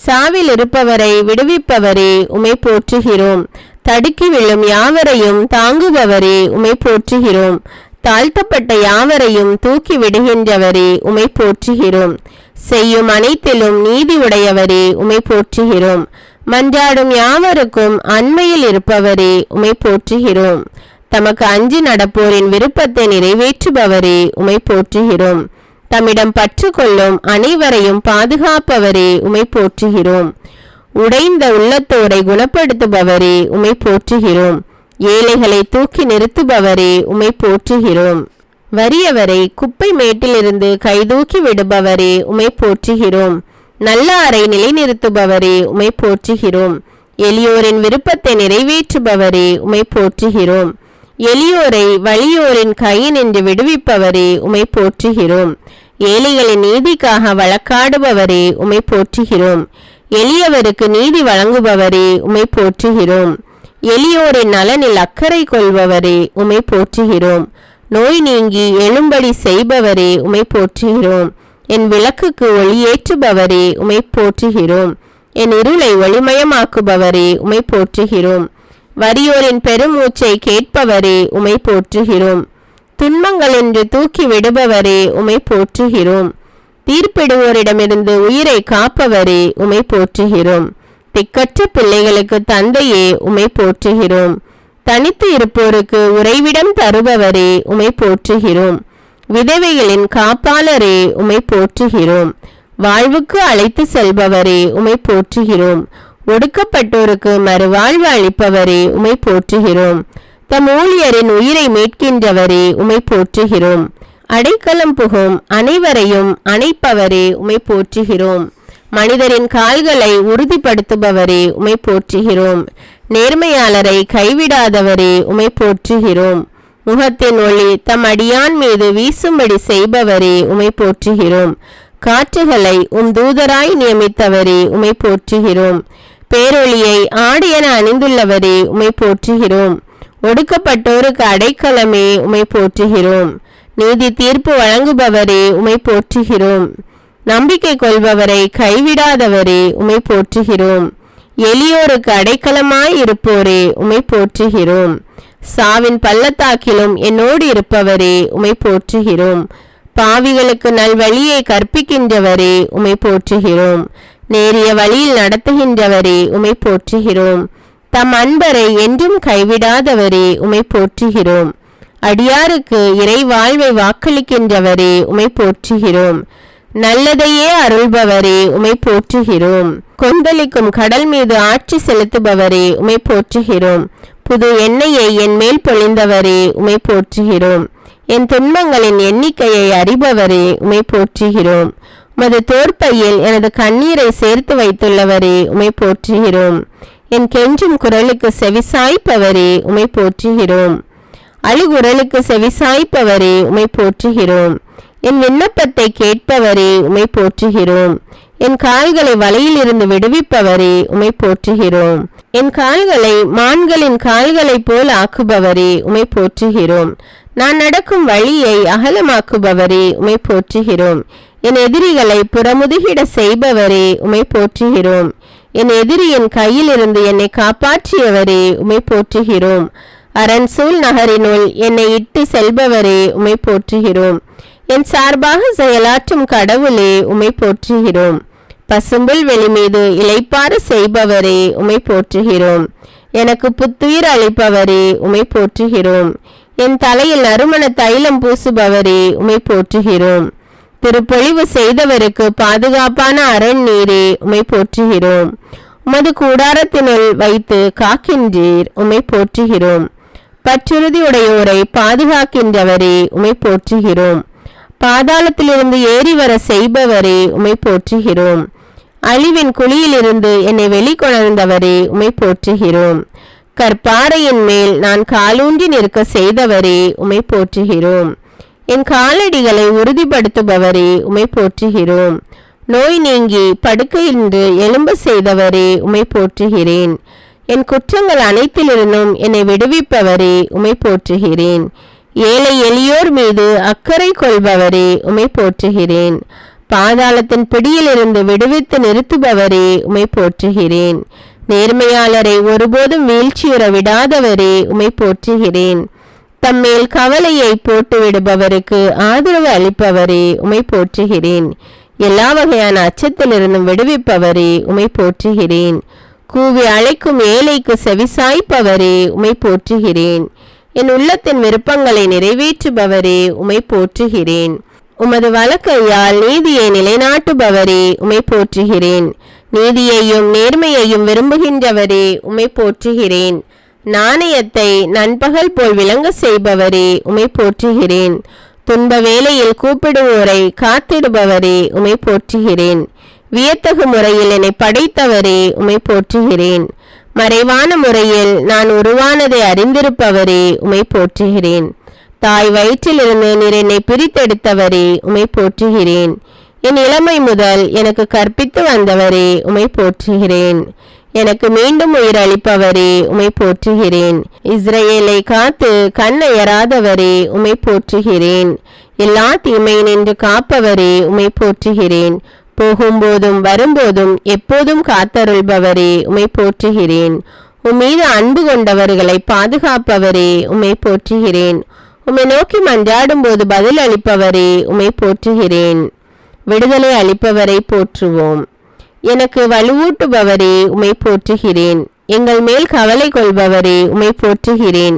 A: சாவில் இருப்பவரை விடுவிப்பவரே உம்மை போற்றுகிறோம். தடுக்கி விழும் யாவரையும் தாங்குபவரே உம்மை போற்றுகிறோம். தாழ்த்தப்பட்ட யாவரையும் தூக்கி விடுகின்றவரே உம்மை போற்றுகிறோம். செய்யும் அனைத்திலும் நீதி உடையவரே உம்மை போற்றுகிறோம். மன்றாடும் யாவருக்கும் அண்மையில் இருப்பவரே உம்மை போற்றுகிறோம். தமக்கு அஞ்சி நடப்போரின் விருப்பத்தை நிறைவேற்றுபவரே உம்மை போற்றுகிறோம். தம்மிடம் பற்று கொள்ளும் அனைவரையும் பாதுகாப்பவரே உம்மை போற்றுகிறோம். உடைந்த உள்ளத்தோரை குணப்படுத்துபவரே உம்மை போற்றுகிறோம். ஏழைகளை தூக்கி நிறுத்துபவரே உம்மை போற்றுகிறோம். வறியவரை குப்பை மேட்டிலிருந்து கைதூக்கி விடுபவரே உம்மை போற்றுகிறோம். நல்லாரை நிலைநிறுத்துபவரே உம்மை போற்றுகிறோம். எளியோரின் விருப்பத்தை நிறைவேற்றுபவரே உம்மை போற்றுகிறோம். எளியோரை வலியோரின் கையினின்று விடுவிப்பவரே உம்மை போற்றுகிறோம். ஏழைகளின் நீதிக்காக வழக்காடுபவரே உம்மை போற்றுகிறோம். எளியவருக்கு நீதி வழங்குபவரே உம்மை போற்றுகிறோம். எளியோரின் நலனில் அக்கறை கொள்பவரே உம்மை போற்றுகிறோம். நோய் நீங்கி எழும்படி செய்பவரே உம்மை போற்றுகிறோம். என் விளக்குக்கு ஒளியேற்றுபவரே உம்மை போற்றுகிறோம். என் இருளை ஒளிமயமாக்குபவரே உம்மை போற்றுகிறோம். வறியோரின் பெருமூச்சை கேட்பவரே உம்மை போற்றுகிறோம். துன்பங்கள் என்று தூக்கி விடுபவரே உம்மை போற்றுகிறோம். தீர்ப்பிடுவோரிடமிருந்து உயிரை காப்பவரே உம்மை போற்றுகிறோம். திக்கற்ற பிள்ளைகளுக்கு தந்தையே உம்மை போற்றுகிறோம். தனித்து இருப்போருக்கு உறைவிடம் தருபவரே உம்மை போற்றுகிறோம். விதவைகளின் காப்பாளரே உம்மை போற்றுகிறோம். வாழ்வுக்கு அழைத்து செல்பவரே உம்மை போற்றுகிறோம். ஒடுக்கப்பட்டோருக்கு மறுவாழ்வு அளிப்பவரே உம்மை போற்றுகிறோம். தம் ஊழியரின் உயிரை மீட்கின்றவரே உம்மை போற்றுகிறோம். அடைக்கலம் புகும் அனைவரையும் அணைப்பவரே உம்மை போற்றுகிறோம். மனிதரின் கால்களை உறுதிப்படுத்துபவரே உம்மை போற்றுகிறோம். நேர்மையாளரை கைவிடாதவரே உம்மை போற்றுகிறோம். முகத்தின் ஒளி தம் அடியான் மீது வீசும்படி செய்பவரே உம்மை போற்றுகிறோம். காற்றுகளை தூதராய் நியமித்தவரே உம்மை போற்றுகிறோம். பேரொளியை ஆடையென அணிந்துள்ளவரே உம்மை போற்றுகிறோம். ஒடுக்கப்பட்டோருக்கு அடைக்கலமே உம்மை போற்றுகிறோம். நீதி தீர்ப்பு வழங்குபவரே உம்மை போற்றுகிறோம். நம்பிக்கை கொள்பவரை கைவிடாதவரே உம்மை போற்றுகிறோம். எளியோருக்கு அடைக்கலமாய் இருப்போரே உம்மை போற்றுகிறோம். சாவின் பள்ளத்தாக்கிலும் என்னோடு இருப்பவரே உம்மை போற்றுகிறோம். பாவிகளுக்கு நல்வழியை கற்பிக்கின்றவரே உம்மை போற்றுகிறோம். நேரிய வழியில் நடத்துகின்றவரே உம்மை போற்றுகிறோம். தம் அன்பரை என்றும் கைவிடாதவரே உம்மை போற்றுகிறோம். அடியாருக்கு இறை வாழ்வை வாக்களிக்கின்றவரே உம்மை போற்றுகிறோம். நல்லதையே அருள்பவரே உம்மை போற்றுகிறோம். கொந்தளிக்கும் கடல் மீது ஆட்சி செலுத்துபவரே உம்மை போற்றுகிறோம். புது எண்ணெயை என் மேல் பொழிந்தவரே உம்மை போற்றுகிறோம். என் துன்பங்களின் எண்ணிக்கையை அறிபவரே உம்மை போற்றுகிறோம். உமது தோற்பையில் எனது கண்ணீரை சேர்த்து வைத்துள்ளவரே உம்மை போற்றுகிறோம். என் கெஞ்சும் குரலுக்கு செவிசாய்ப்பவரே உம்மை போற்றுகிறோம். அழுகுரலுக்கு செவிசாய்ப்பவரே உம்மை போற்றுகிறோம். என் விண்ணப்பத்தை கேட்பவரே உம்மை போற்றுகிறோம். என் கால்களை வலையில் இருந்து விடுவிப்பவரே உம்மை போற்றுகிறோம். என் கால்களை மான்களின் கால்களைப் போல் ஆக்குபவரே உம்மை போற்றுகிறோம். நான் நடக்கும் வழியை அகலமாக்குபவரே உம்மை போற்றுகிறோம். என் எதிரிகளை புறமுதுகிட செய்பவரே உம்மை போற்றுகிறோம். என் எதிரியின் கையிலிருந்து என்னை காப்பாற்றியவரே உம்மை போற்றுகிறோம். அரண்சூல் நகரினுள் என்னை இட்டு செல்பவரே உம்மை போற்றுகிறோம். என் சார்பாக செயலாற்றும் கடவுளே உம்மை போற்றுகிறோம். பசும்புல் வெளி மீது இளைப்பாற செய்பவரே உம்மை போற்றுகிறோம். எனக்கு புத்துயிர் அளிப்பவரே உம்மை போற்றுகிறோம். என் தலையில் நறுமண தைலம் பூசுபவரே உம்மை போற்றுகிறோம். திருப்பொழிவு செய்தவருக்கு பாதுகாப்பான அரண் நீரே உம்மை போற்றுகிறோம். உமது கூடாரத்தினுள் வைத்து காக்கின்றீர் உம்மை போற்றுகிறோம். பற்றுறுதி உடையோரை பாதுகாக்கின்றவரே உம்மை போற்றுகிறோம். பாதாளத்திலிருந்து ஏறி வர செய்பவரே உம்மை போற்றுகிறோம். அழிவின் குழியிலிருந்து என்னை வெளிக்கொணர்ந்தவரே உம்மை போற்றுகிறோம். கற்பாறையின் மேல் நான் காலூன்றி நிற்க செய்தவரே உமை போற்றுகிறோம். என் காலடிகளை உறுதிப்படுத்துபவரே உமை போற்றுகிறோம். நோய் நீங்கி படுக்கையின்று எழும்ப செய்தவரே உமை போற்றுகிறேன். என் குற்றங்கள் அனைத்திலிருந்தும் என்னை விடுவிப்பவரே உமை போற்றுகிறேன். ஏழை எளியோர் மீது அக்கறை கொள்பவரே உமை போற்றுகிறேன். பாதாளத்தின் பிடியிலிருந்து விடுவித்து நிறுத்துபவரே உமை போற்றுகிறேன். நேர்மையாளரை ஒருபோதும் வீழ்ச்சியுற விடாதவரே உமை போற்றுகிறேன். தம்மேல் கவலையை போட்டு விடுபவருக்கு ஆதரவு அளிப்பவரே உமை போற்றுகிறேன். எல்லா வகையான அச்சத்திலிருந்தும் விடுவிப்பவரே உமை போற்றுகிறேன். கூவி அழைக்கும் ஏழைக்கு செவிசாய்ப்பவரே உமை போற்றுகிறேன். என் உள்ளத்தின் விருப்பங்களை நிறைவேற்றுபவரே உமை போற்றுகிறேன். உமது வலக்கையால் நீதியை நிலைநாட்டுபவரே உமை போற்றுகிறேன். நீதியையும் நேர்மையையும் விரும்புகின்றவரே உமை போற்றுகிறேன். நாணயத்தை நண்பகல் போல் விளங்க செய்பவரே உமை போற்றுகிறேன். துன்ப வேளையில் கூப்பிடுவோரை காத்திடுபவரே உமை போற்றுகிறேன். வியத்தகு முறையில் என்னை படைத்தவரே உமை போற்றுகிறேன். மறைவான முறையில் நான் உருவானதை அறிந்திருப்பவரே உமை போற்றுகிறேன். தாய் வயிற்றிலிருந்து நீர் என்னை பிரித்தெடுத்தவரே உமை போற்றுகிறேன். என் இளமை முதல் எனக்கு கற்பித்து வந்தவரே உமை போற்றுகிறேன். எனக்கு மீண்டும் உயிர் அளிப்பவரே உமை போற்றுகிறேன். இஸ்ரவேலை காத்து கண்ணயராதவரே உமை போற்றுகிறேன். எல்லா தீமை நின்று காப்பவரே உமை போற்றுகிறேன். போகும்போதும் வரும்போதும் எப்போதும் காத்தருள்பவரே உமை போற்றுகிறேன். உம்மீது அன்பு கொண்டவர்களை பாதுகாப்பவரே உமை போற்றுகிறேன். உம்மை நோக்கி மன்றாடும் போது பதில் அளிப்பவரே உமை போற்றுகிறேன். விடுதலை அளிப்பவரை போற்றுவோம். எனக்கு வலுவூட்டுபவரே உமை போற்றுகிறேன். எங்கள் மேல் கவலை கொள்பவரே உமை போற்றுகிறேன்.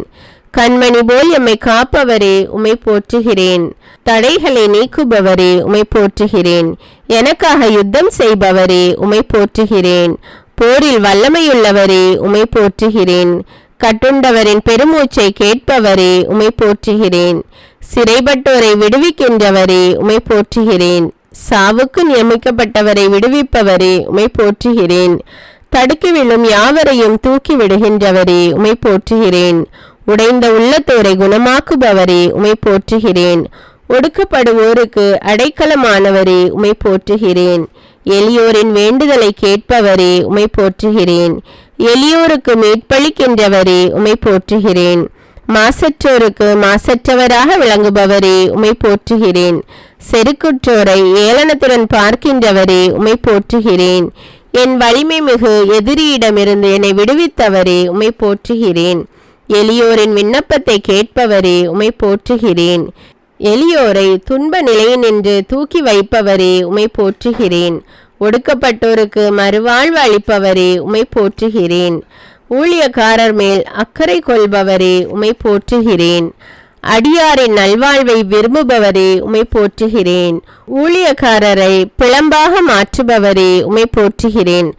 A: கண்மணி போல் எம்மை காப்பவரே உமை போற்றுகிறேன். தடைகளை நீக்குபவரே உமை போற்றுகிறேன். எனக்காக யுத்தம் செய்பவரே உமை போற்றுகிறேன். போரில் வல்லமையுள்ளவரே உமை போற்றுகிறேன். கட்டுண்டவரின் பெருமூச்சை கேட்பவரே உமை போற்றுகிறேன். சிறைப்பட்டோரை விடுவிக்கின்றவரே உமை போற்றுகிறேன். சாவுக்கு நியமிக்கப்பட்டவரை விடுவிப்பவரே உமை போற்றுகிறேன். தடுக்கி விழும் யாவரையும் தூக்கி விடுகின்றவரே உமை போற்றுகிறேன். உடைந்த உள்ளத்தோரை குணமாக்குபவரே உமை போற்றுகிறேன். ஒடுக்கப்படுவோருக்கு அடைக்கலமானவரே உமை போற்றுகிறேன். எளியோரின் வேண்டுதலை கேட்பவரே உமை போற்றுகிறேன். எளியோருக்கு மீட்பளிக்கின்றவரே உமை போற்றுகிறேன். மாசற்றோருக்கு மாசற்றவராக விளங்குபவரே உமை போற்றுகிறேன். செருக்குற்றோரை ஏளனத்துடன் பார்க்கின்றவரே உமை போற்றுகிறேன். என் வலிமை மிகு எதிரியிடமிருந்து என்னை விடுவித்தவரே உமை போற்றுகிறேன். எளியோரின் விண்ணப்பத்தை கேட்பவரே உமை போற்றுகிறேன். எளியோரை துன்ப நிலையினின்று தூக்கி வைப்பவரே உமை போற்றுகிறேன். ஒடுக்கப்பட்டோருக்கு மறுவாழ்வு அளிப்பவரே உமை போற்றுகிறேன். ஊழியக்காரர் மேல் அக்கறை கொள்பவரே உமை போற்றுகிறேன். அடியாரின் நல்வாழ்வை விரும்புபவரே உமை போற்றுகிறேன். ஊழியக்காரரை பிளம்பாக மாற்றுபவரே உமை போற்றுகிறேன்.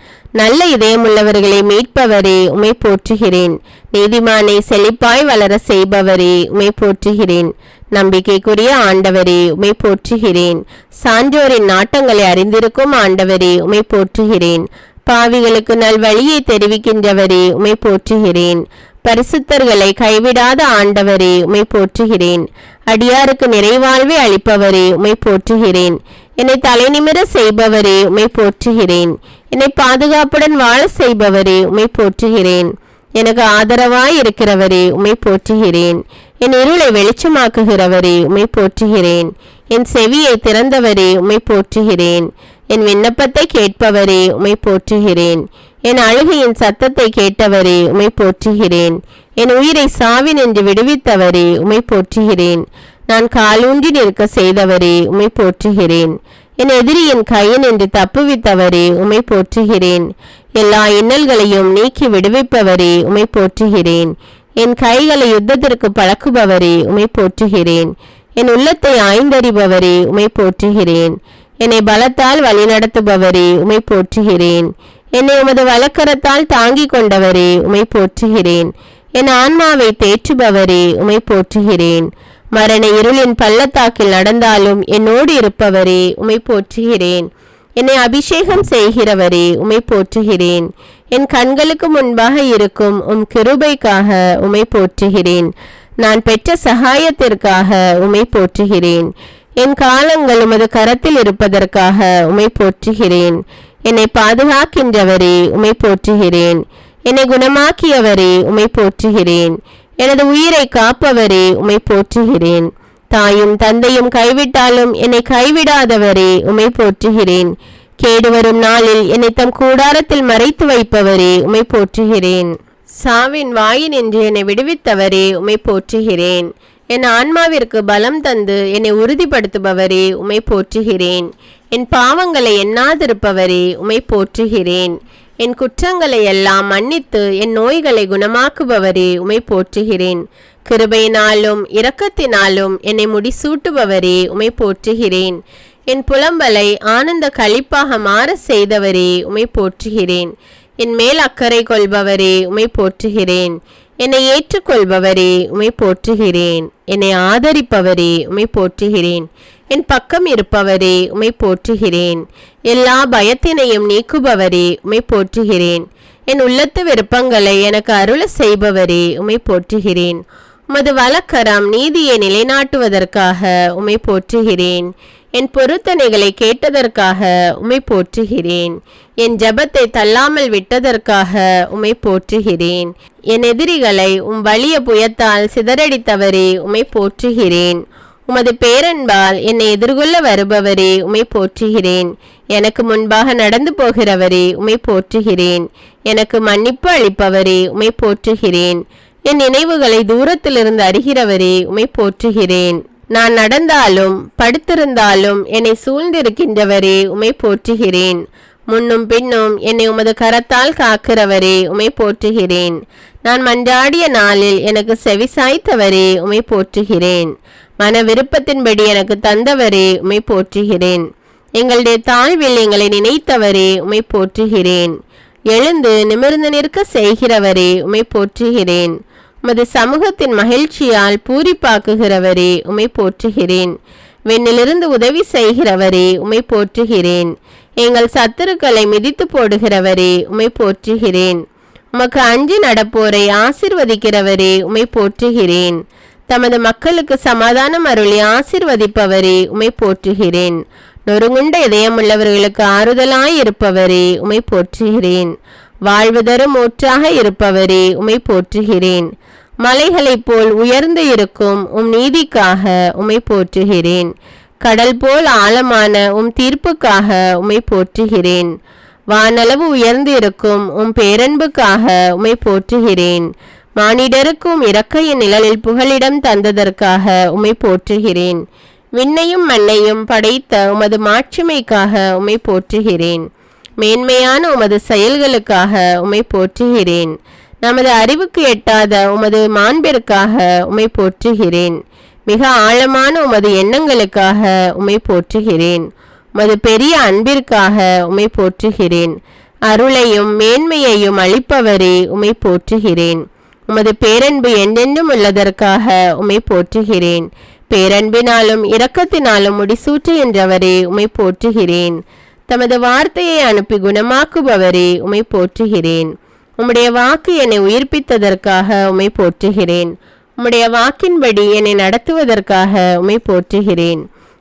A: நல்ல இதயமுள்ளவர்களை மீட்பவரே உமை போற்றுகிறேன். நீதிமானை செழிப்பாய் வளர செய்பவரே உமை போற்றுகிறேன். நம்பிக்கைக்குரிய ஆண்டவரே உமை போற்றுகிறேன். சான்றோரின் நாட்டங்களை அறிந்திருக்கும் ஆண்டவரே உமை போற்றுகிறேன். பாவிகளுக்கு நல்வழியை தெரிவிக்கின்றவரே உமை போற்றுகிறேன். பரிசுத்தர்களை கைவிடாத ஆண்டவரே உமை போற்றுகிறேன். அடியாருக்கு நிறைவாழ்வை அளிப்பவரே உமை போற்றுகிறேன். என்னை தலைநிமிர செய்பவரே உமை போற்றுகிறேன். என்னை பாதுகாப்புடன் வாழ செய்பவரே உமை போற்றுகிறேன். எனக்கு ஆதரவாய் இருக்கிறவரே உமை போற்றுகிறேன். என் இருளை வெளிச்சமாக்குகிறவரே உமை போற்றுகிறேன். என் செவியை திறந்தவரே உமை போற்றுகிறேன். என் விண்ணப்பத்தை கேட்பவரே உமை போற்றுகிறேன். என் அழுகையின் சத்தத்தை கேட்டவரே உமை போற்றுகிறேன். என் உயிரை சாவினின்று விடுவித்தவரே உமை போற்றுகிறேன். நான் காலூன்றி நிற்க செய்தவரே உமை போற்றுகிறேன். என் எதிரியின் கையினின்று தப்புவித்தவரே உமை போற்றுகிறேன். எல்லா இன்னல்களையும் நீக்கி விடுவிப்பவரே உமை போற்றுகிறேன். என் கைகளை யுத்தத்திற்கு பழக்குபவரே உமை போற்றுகிறேன். என் உள்ளத்தை ஆய்ந்தறிபவரே உமை போற்றுகிறேன். என்னை பலத்தால் வழிநடத்துபவரே உமை போற்றுகிறேன். என்னை உமது வலக்கரத்தால் தாங்கிக் கொண்டவரே உமை போற்றுகிறேன். என் ஆன்மாவை தேற்றுபவரே உமை போற்றுகிறேன். மரண இருளின் பள்ளத்தாக்கில் நடந்தாலும் என்னோடு இருப்பவரே உமை போற்றுகிறேன். என்னை அபிஷேகம் செய்கிறவரே உம்மை போற்றுகிறேன். என் கண்களுக்கு முன்பாக இருக்கும் கிருபைக்காக உம்மை போற்றுகிறேன். நான் பெற்ற சகாயத்திற்காக உம்மை போற்றுகிறேன். என் காலங்கள் உமது கரத்தில் இருப்பதற்காக உம்மை போற்றுகிறேன். என்னை பாதுகாக்கின்றவரே உம்மை போற்றுகிறேன். என்னை குணமாக்கியவரே உம்மை போற்றுகிறேன். எனது உயிரை காப்பவரே உம்மை போற்றுகிறேன். தாயும் தந்தையும் கைவிட்டாலும் என்னை கைவிடாதவரே உம்மை போற்றுகிறேன். கேடு வரும் நாளில் என்னை தம் கூடாரத்தில் மறைத்து வைப்பவரே உம்மை போற்றுகிறேன். சாவின் வாயினின்று என்னை விடுவித்தவரே உம்மை போற்றுகிறேன். என் ஆன்மாவிற்கு பலம் தந்து என்னை உறுதிப்படுத்துபவரே உம்மை போற்றுகிறேன். என் பாவங்களை எண்ணாதிருப்பவரே உம்மை போற்றுகிறேன். என் குற்றங்களை எல்லாம் மன்னித்து என் நோய்களை குணமாக்குபவரே உம்மை போற்றுகிறேன். கிருபையினாலும் இரக்கத்தினாலும் என்னை முடிசூட்டுபவரே உம்மை போற்றுகிறேன். என் புலம்பலை ஆனந்த களிப்பாக மாற செய்தவரே உம்மை போற்றுகிறேன். என் மேல் அக்கறை கொள்பவரே உம்மை போற்றுகிறேன். என்னை ஏற்றுக்கொள்பவரே உம்மை போற்றுகிறேன். என்னை ஆதரிப்பவரே உம்மை போற்றுகிறேன். என் பக்கம் இருப்பவரே உம்மை போற்றுகிறேன். எல்லா பயத்தினையும் நீக்குபவரே உம்மை போற்றுகிறேன். என் உள்ளத்து விருப்பங்களை எனக்கு அருள செய்பவரே உம்மை போற்றுகிறேன். உமது வலக்கரம் நீதியை நிலைநாட்டுவதற்காக உம்மை போற்றுகிறேன். என் பொருத்தனைகளை கேட்டதற்காக உம்மை போற்றுகிறேன். என் ஜபத்தை தள்ளாமல் விட்டதற்காக உம்மை போற்றுகிறேன். என் எதிரிகளை வலிய புயத்தால் சிதறடித்தவரே உம்மை போற்றுகிறேன். உமது பேரன்பால் என்னை எதிர்கொள்ள வருபவரே உம்மை போற்றுகிறேன். எனக்கு முன்பாக நடந்து போகிறவரே உம்மை போற்றுகிறேன். எனக்கு மன்னிப்பு அளிப்பவரே உம்மை போற்றுகிறேன். என் நினைவுகளை தூரத்திலிருந்து அறிகிறவரே உம்மை போற்றுகிறேன். நான் நடந்தாலும் படுத்திருந்தாலும் என்னை சூழ்ந்திருக்கின்றவரே உம்மை போற்றுகிறேன். முன்னும் பின்னும் என்னை உமது கரத்தால் காக்கிறவரே உம்மை போற்றுகிறேன். நான் மன்றாடிய நாளில் எனக்கு செவிசாய்த்தவரே உம்மை போற்றுகிறேன். மன விருப்பத்தின்படி எனக்கு தந்தவரே உம்மை போற்றுகிறேன். எங்களுடைய தாழ்வில் எங்களை நினைத்தவரே உம்மை போற்றுகிறேன். எழுந்து நிமிர்ந்து நிற்க செய்கிறவரே உம்மை போற்றுகிறேன். உமது சமூகத்தின் மகிழ்ச்சியால் பூரிப்பாக்குகிறவரே உம்மை போற்றுகிறேன். வெண்ணிலிருந்து உதவி செய்கிறவரே உம்மை போற்றுகிறேன். எங்கள் சத்துருக்களை மிதித்து போடுகிறவரே உம்மை போற்றுகிறேன். உமக்கு அஞ்சி நடப்போரை ஆசிர்வதிக்கிறவரே உம்மை போற்றுகிறேன். தமது மக்களுக்கு சமாதானம் அருளி ஆசிர்வதிப்பவரே உம்மை போற்றுகிறேன். நொறுங்குண்ட இதயமுள்ளவர்களுக்கு ஆறுதலாய் இருப்பவரே உம்மை போற்றுகிறேன். வாழ்வு தரும் ஊற்றாக இருப்பவரே உம்மை போற்றுகிறேன். மலைகளைப் போல் உயர்ந்து இருக்கும் நீதிக்காக உம்மை போற்றுகிறேன். கடல் போல் ஆழமான தீர்ப்புக்காக உம்மை போற்றுகிறேன். வானளவு உயர்ந்து இருக்கும் பேரன்புக்காக உம்மை போற்றுகிறேன். மானிடருக்கும் இறக்கையின் நிழலில் புகலிடம் தந்ததற்காக உம்மை போற்றுகிறேன். விண்ணையும் மண்ணையும் படைத்த உமது மாட்சிமைக்காக உம்மை போற்றுகிறேன். மேன்மையான உமது செயல்களுக்காக உம்மை போற்றுகிறேன். நமது அறிவுக்கு எட்டாத உமது மாண்பிற்காக உம்மை போற்றுகிறேன். மிக ஆழமான உமது எண்ணங்களுக்காக உம்மை போற்றுகிறேன். உமது பெரிய அன்பிற்காக உம்மை போற்றுகிறேன். அருளையும் மேன்மையையும் அளிப்பவரே உம்மை போற்றுகிறேன். உமது பேரன்பு என்றென்றும் உள்ளதற்காக உம்மை போற்றுகிறேன். பேரன்பினாலும் இரக்கத்தினாலும் முடிசூற்றுகின்றவரே உம்மை போற்றுகிறேன். தமது வார்த்தையை அனுப்பி குணமாக்குபவரே உம்மை போற்றுகிறேன். உம்முடைய வாக்கு என்னை உயிர்ப்பித்ததற்காக உம்மை போற்றுகிறேன். உம்முடைய வாக்கின்படி என்னை நடத்துவதற்காக உம்மை போற்றுகிறேன்.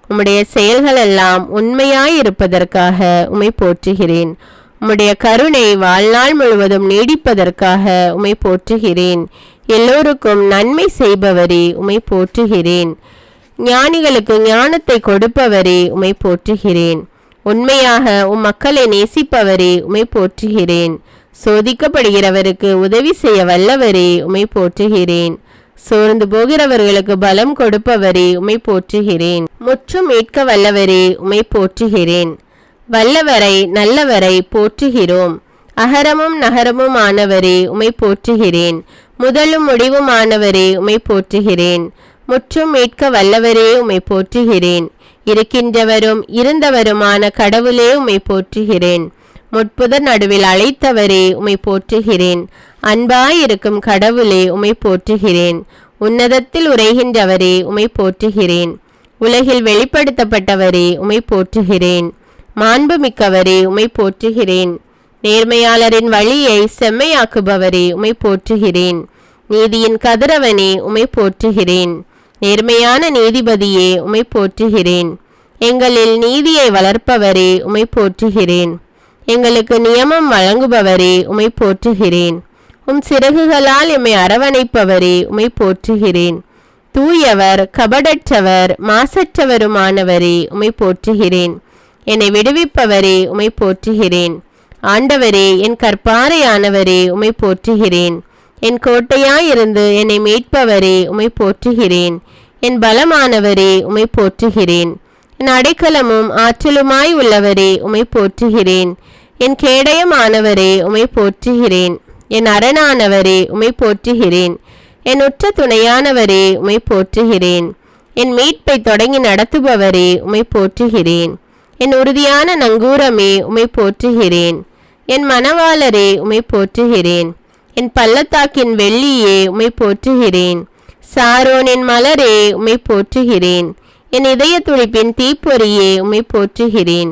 A: உம்முடைய செயல்கள் எல்லாம் உண்மையாயிருப்பதற்காக உம்மை போற்றுகிறேன். உம்முடைய கருணை வாழ்நாள் முழுவதும் நீடிப்பதற்காக உம்மை போற்றுகிறேன். எல்லோருக்கும் நன்மை செய்பவரே உம்மை போற்றுகிறேன். ஞானிகளுக்கு ஞானத்தை கொடுப்பவரே உம்மை போற்றுகிறேன். உண்மையாக மக்களை நேசிப்பவரே உம்மை போற்றுகிறேன். சோதிக்கப்படுகிறவருக்கு உதவி செய்ய வல்லவரே உம்மை போற்றுகிறேன். சோர்ந்து போகிறவர்களுக்கு பலம் கொடுப்பவரே உம்மை போற்றுகிறேன். முற்றும் மீட்க வல்லவரே உம்மை போற்றுகிறேன். வல்லவரை நல்லவரை போற்றுகிறோம். அகரமும் நகரமும் ஆனவரே உம்மை போற்றுகிறேன். முதலும் முடிவுமானவரே உம்மை போற்றுகிறேன். முற்றும் மீட்க வல்லவரே உம்மை போற்றுகிறேன். இருக்கின்றவரும் இருந்தவருமான கடவுளே உம்மை போற்றுகிறேன். முட்புதர் நடுவில் அழைத்தவரே உம்மை போற்றுகிறேன். அன்பாயிருக்கும் கடவுளே உம்மை போற்றுகிறேன். உன்னதத்தில் உரைகின்றவரே உம்மை போற்றுகிறேன். உலகில் வெளிப்படுத்தப்பட்டவரே உம்மை போற்றுகிறேன். மாண்புமிக்கவரே உம்மை போற்றுகிறேன். நேர்மையாளரின் வழியை செம்மையாக்குபவரே உம்மை போற்றுகிறேன். நீதியின் கதிரவனே உம்மை போற்றுகிறேன். நேர்மையான நீதிபதியே உம்மை போற்றுகிறேன். எங்களில் நீதியை வளர்ப்பவரே உம்மை போற்றுகிறேன். எங்களுக்கு நியமம் வழங்குபவரே உம்மை போற்றுகிறேன். உம் சிறகுகளால் எம்மை அரவணைப்பவரே உம்மை போற்றுகிறேன். தூயவர், கபடற்றவர், மாசற்றவருமானவரே உம்மை போற்றுகிறேன். என்னை விடுவிப்பவரே உம்மை போற்றுகிறேன். ஆண்டவரே, என் கற்பாரையானவரே உம்மை போற்றுகிறேன். என் கோட்டையாயிருந்து என்னை மீட்பவரே உம்மை போற்றுகிறேன். என் பலமானவரே உம்மை போற்றுகிறேன். என் அடைக்கலமும் ஆற்றலுமாய் உள்ளவரே உம்மை போற்றுகிறேன். என் கேடயமானவரே உம்மை போற்றுகிறேன். என் அரணானவரே உம்மை போற்றுகிறேன். என் உற்ற துணையானவரே உம்மை போற்றுகிறேன். என் மீட்பை தொடங்கி நடத்துபவரே உம்மை போற்றுகிறேன். என் உறுதியான நங்கூரமே உம்மை போற்றுகிறேன். என் மணவாளரே உம்மை போற்றுகிறேன். என் பள்ளத்தாக்கின் வெள்ளியே உம்மை போற்றுகிறேன். சாரோனின் மலரே உம்மை போற்றுகிறேன். என் இதய துடிப்பின் தீப்பொறியே உம்மை போற்றுகிறேன்.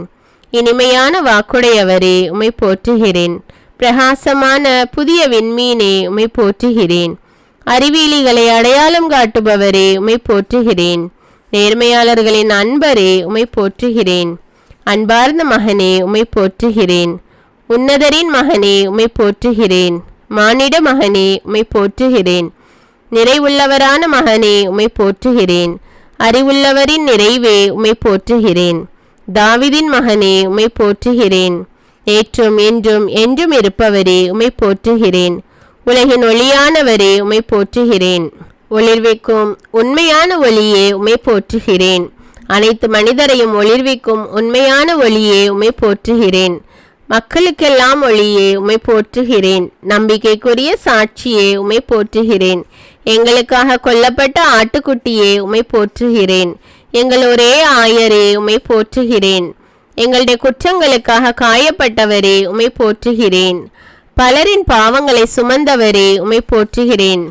A: இனிமையான வாக்குடையவரே உம்மை போற்றுகிறேன். பிரகாசமான புதிய விண்மீனே உம்மை போற்றுகிறேன். அறிவியலிகளை அடையாளம் காட்டுபவரே உம்மை போற்றுகிறேன். நேர்மையாளர்களின் அன்பரே உம்மை போற்றுகிறேன். அன்பார்ந்த மகனே உம்மை போற்றுகிறேன். உன்னதரின் மகனே உம்மை போற்றுகிறேன். மானிட மகனே உம்மை போற்றுகிறேன். நிறைவுள்ளவரான மகனே உம்மை போற்றுகிறேன். அறிவுள்ளவரின் நிறைவே உம்மை போற்றுகிறேன். தாவிதின் மகனே உம்மை போற்றுகிறேன். நேற்றும் என்றும் என்றும் இருப்பவரே உம்மை போற்றுகிறேன். உலகின் ஒளியானவரே உம்மை போற்றுகிறேன். ஒளிர்விக்கும் உண்மையான ஒளியே உம்மை போற்றுகிறேன். அனைத்து மனிதரையும் ஒளிர்விக்கும் உண்மையான ஒளியே உம்மை போற்றுகிறேன். மக்களுக்கெல்லாம் ஒளியே உம்மை போற்றுகிறேன். நம்பிக்கைக்குரிய சாட்சியே உம்மை போற்றுகிறேன். எங்களுக்காக கொல்லப்பட்ட ஆட்டுக்குட்டியே உம்மை போற்றுகிறேன். எங்கள் ஒரே ஆயரே உம்மை போற்றுகிறேன். எங்களுடைய குற்றங்களுக்காக காயப்பட்டவரே உம்மை போற்றுகிறேன். பலரின் பாவங்களை சுமந்தவரே உம்மை போற்றுகிறேன்.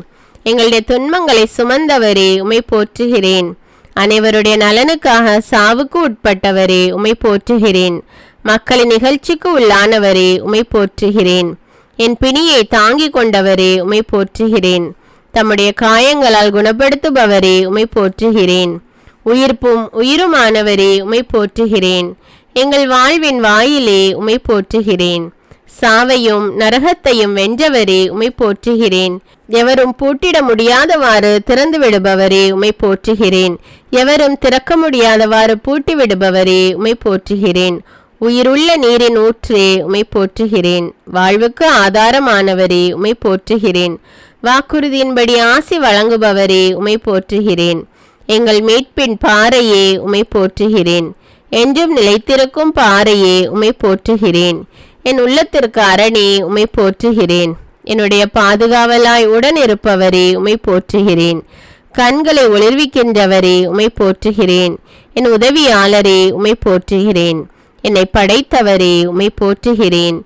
A: எங்களுடைய துன்பங்களை சுமந்தவரே உம்மை போற்றுகிறேன். அனைவருடைய நலனுக்காக சாவுக்கு உட்பட்டவரே உம்மை போற்றுகிறேன். மக்களின் நிகழ்ச்சிக்கு உள்ளானவரே உம்மை போற்றுகிறேன். என் பிணியை தாங்கிக் கொண்டவரே உம்மை போற்றுகிறேன். தம்முடைய காயங்களால் குணப்படுத்துபவரே உம்மை போற்றுகிறேன். உயிர்ப்பும் உயிருமானவரே உம்மை போற்றுகிறேன். எங்கள் வாழ்வின் வாயிலே உம்மை போற்றுகிறேன். சாவையும் நரகத்தையும் வென்றவரே உம்மை போற்றுகிறேன். எவரும் பூட்டிட முடியாதவாறு திறந்து விடுபவரே உம்மை போற்றுகிறேன். எவரும் திறக்க முடியாதவாறு பூட்டி விடுபவரே உம்மை போற்றுகிறேன். உயிருள்ள நீரின் ஊற்றே உம்மை போற்றுகிறேன். வாழ்வுக்கு ஆதாரமானவரே உம்மை போற்றுகிறேன். வாக்குறுதியின்படி ஆசி வழங்குபவரே உம்மை போற்றுகிறேன். எங்கள் மீட்பின் பாறையே உம்மை போற்றுகிறேன். என்றும் நிலைத்திருக்கும் பாறையே உம்மை போற்றுகிறேன். என் உள்ளத்திற்கு அரணே உம்மை போற்றுகிறேன். என்னுடைய பாதுகாவலாய் உடன் இருப்பவரே உம்மை போற்றுகிறேன். கண்களை ஒளிர்விக்கின்றவரே உம்மை போற்றுகிறேன். என் உதவியாளரே உம்மை போற்றுகிறேன். என்னை படைத்தவரே உம்மை போற்றுகிறேன்.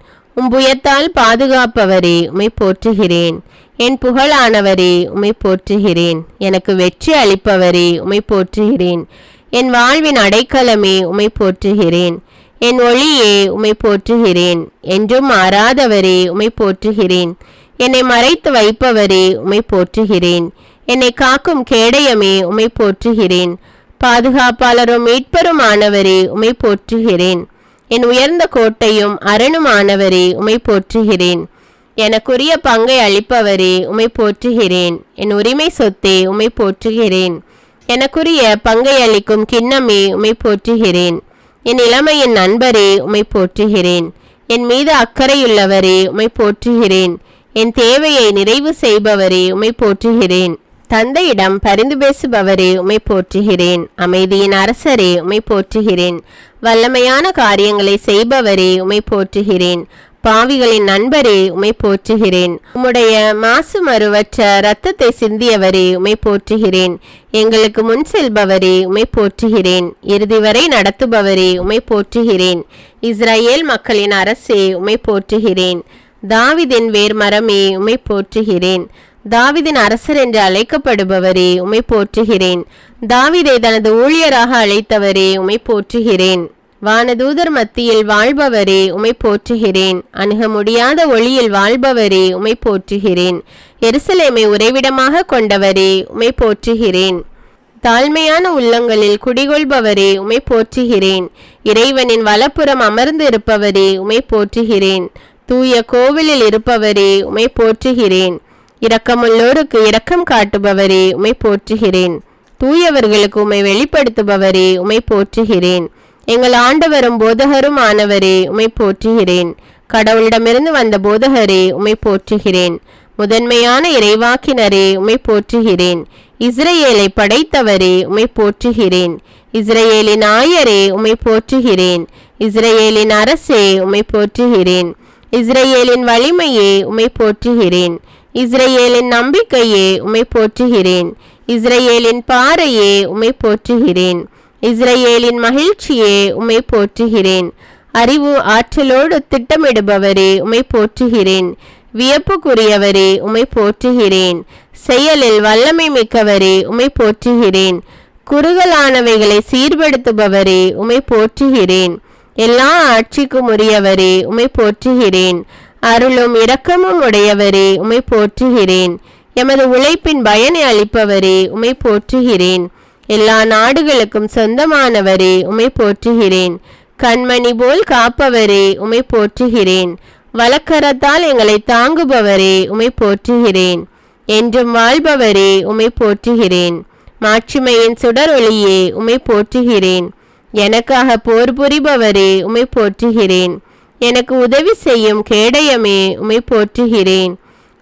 A: புயத்தால் பாதுகாப்பவரே உம்மை போற்றுகிறேன். என் புகழானவரே உம்மை போற்றுகிறேன். எனக்கு வெற்றி அளிப்பவரே உம்மை போற்றுகிறேன். என் வாழ்வின் அடைக்கலமே உம்மை போற்றுகிறேன். என் ஒளியே உம்மை போற்றுகிறேன். என்றும் மாறாதவரே உம்மை போற்றுகிறேன். என்னை மறைத்து வைப்பவரே உம்மை போற்றுகிறேன். என்னை காக்கும் கேடயமே உம்மை போற்றுகிறேன். பாதுகாப்பாளரும் மீட்பருமானவரே உம்மை போற்றுகிறேன். என் உயர்ந்த கோட்டையும் அரணுமானவரே உம்மை போற்றுகிறேன். எனக்குரிய பங்கை அளிப்பவரே உம்மை போற்றுகிறேன். என் உரிமை சொத்தே உம்மை போற்றுகிறேன். எனக்குரிய பங்கை அளிக்கும் கிண்ணமே உம்மை போற்றுகிறேன். என் இளமையின் நண்பரே உம்மை போற்றுகிறேன். என் மீது அக்கறையுள்ளவரே உம்மை போற்றுகிறேன். என் தேவையை நிறைவு செய்பவரே உம்மை போற்றுகிறேன். தந்தையிடம் பரிந்து பேசுபவரே உம்மை போற்றுகிறேன். அமைதியின் அரசரே உம்மை போற்றுகிறேன். வல்லமையான காரியங்களை செய்பவரே உம்மை போற்றுகிறேன். பாவிகளின் நண்பரே உம்மை போற்றுகிறேன். உம்முடைய மாசு மறுவற்ற இரத்தத்தை சிந்தியவரே உம்மை போற்றுகிறேன். எங்களுக்கு முன் செல்பவரே உம்மை போற்றுகிறேன். இறுதி வரை நடத்துபவரே உம்மை போற்றுகிறேன். இஸ்ரவேல் மக்களின் அரசே உம்மை போற்றுகிறேன். தாவீதின் வேர்மரமே உம்மை போற்றுகிறேன். தாவீதின் அரசர் என்று அழைக்கப்படுபவரே உம்மை போற்றுகிறேன். தாவீதை தனது ஊழியராக அழைத்தவரே உம்மை போற்றுகிறேன். வானதூதர் மத்தியில் வாழ்பவரே உம்மை போற்றுகிறேன். அணுக முடியாத ஒளியில் வாழ்பவரே உம்மை போற்றுகிறேன். எருசலேமை உறைவிடமாக கொண்டவரே உம்மை போற்றுகிறேன். தாழ்மையான உள்ளங்களில் குடிகொள்பவரே உம்மை போற்றுகிறேன். இறைவனின் வலப்புறம் அமர்ந்து இருப்பவரே உம்மை போற்றுகிறேன். தூய கோவிலில் இருப்பவரே உம்மை போற்றுகிறேன். இரக்கமுள்ளோருக்கு இரக்கம் காட்டுபவரே உம்மை போற்றுகிறேன். தூயவர்களுக்கு உம்மை வெளிப்படுத்துபவரே உம்மை போற்றுகிறேன். எங்கள் ஆண்டவரும் போதகரும் ஆனவரே உம்மை போற்றுகிறேன். கடவுளிடமிருந்து வந்த போதகரே உம்மை போற்றுகிறேன். முதன்மையான இறைவாக்கினரே உம்மை போற்றுகிறேன். இஸ்ரேலை படைத்தவரே உம்மை போற்றுகிறேன். இஸ்ரேலின் ஆயரே உம்மை போற்றுகிறேன். இஸ்ரேலின் அரசே உம்மை போற்றுகிறேன். இஸ்ரேலின் வலிமையே உம்மை போற்றுகிறேன். இஸ்ரேலின் நம்பிக்கையே உம்மை போற்றுகிறேன். இஸ்ரேலின் பாறையே உம்மை போற்றுகிறேன். இஸ்ரேலின் மகிழ்ச்சியே உம்மை போற்றுகிறேன். அறிவு ஆற்றலோடு திட்டமிடுபவரே உம்மை போற்றுகிறேன். வியப்புக்குரியவரே உம்மை போற்றுகிறேன். செயலில் வல்லமை மிக்கவரே உம்மை போற்றுகிறேன். குறுகலானவைகளை சீர்படுத்துபவரே உம்மை போற்றுகிறேன். எல்லா ஆட்சிக்கும் உரியவரே உம்மை போற்றுகிறேன். அருளும் இரக்கமும் உடையவரே உம்மை போற்றுகிறேன். எமது உழைப்பின் பயனை அளிப்பவரே உம்மை போற்றுகிறேன். எல்லா நாடுகளுக்கும் சொந்தமானவரே உம்மை போற்றுகிறேன். கண்மணி போல் காப்பவரே உம்மை போற்றுகிறேன். வலக்கரத்தால் எங்களை தாங்குபவரே உம்மை போற்றுகிறேன். என்றும் வாழ்பவரே உம்மை போற்றுகிறேன். மாட்சிமையின் சுடர் ஒளியே உம்மை போற்றுகிறேன். எனக்காக போர் புரிபவரே உம்மை போற்றுகிறேன். எனக்கு உதவி செய்யும் கேடயமே உம்மை போற்றுகிறேன்.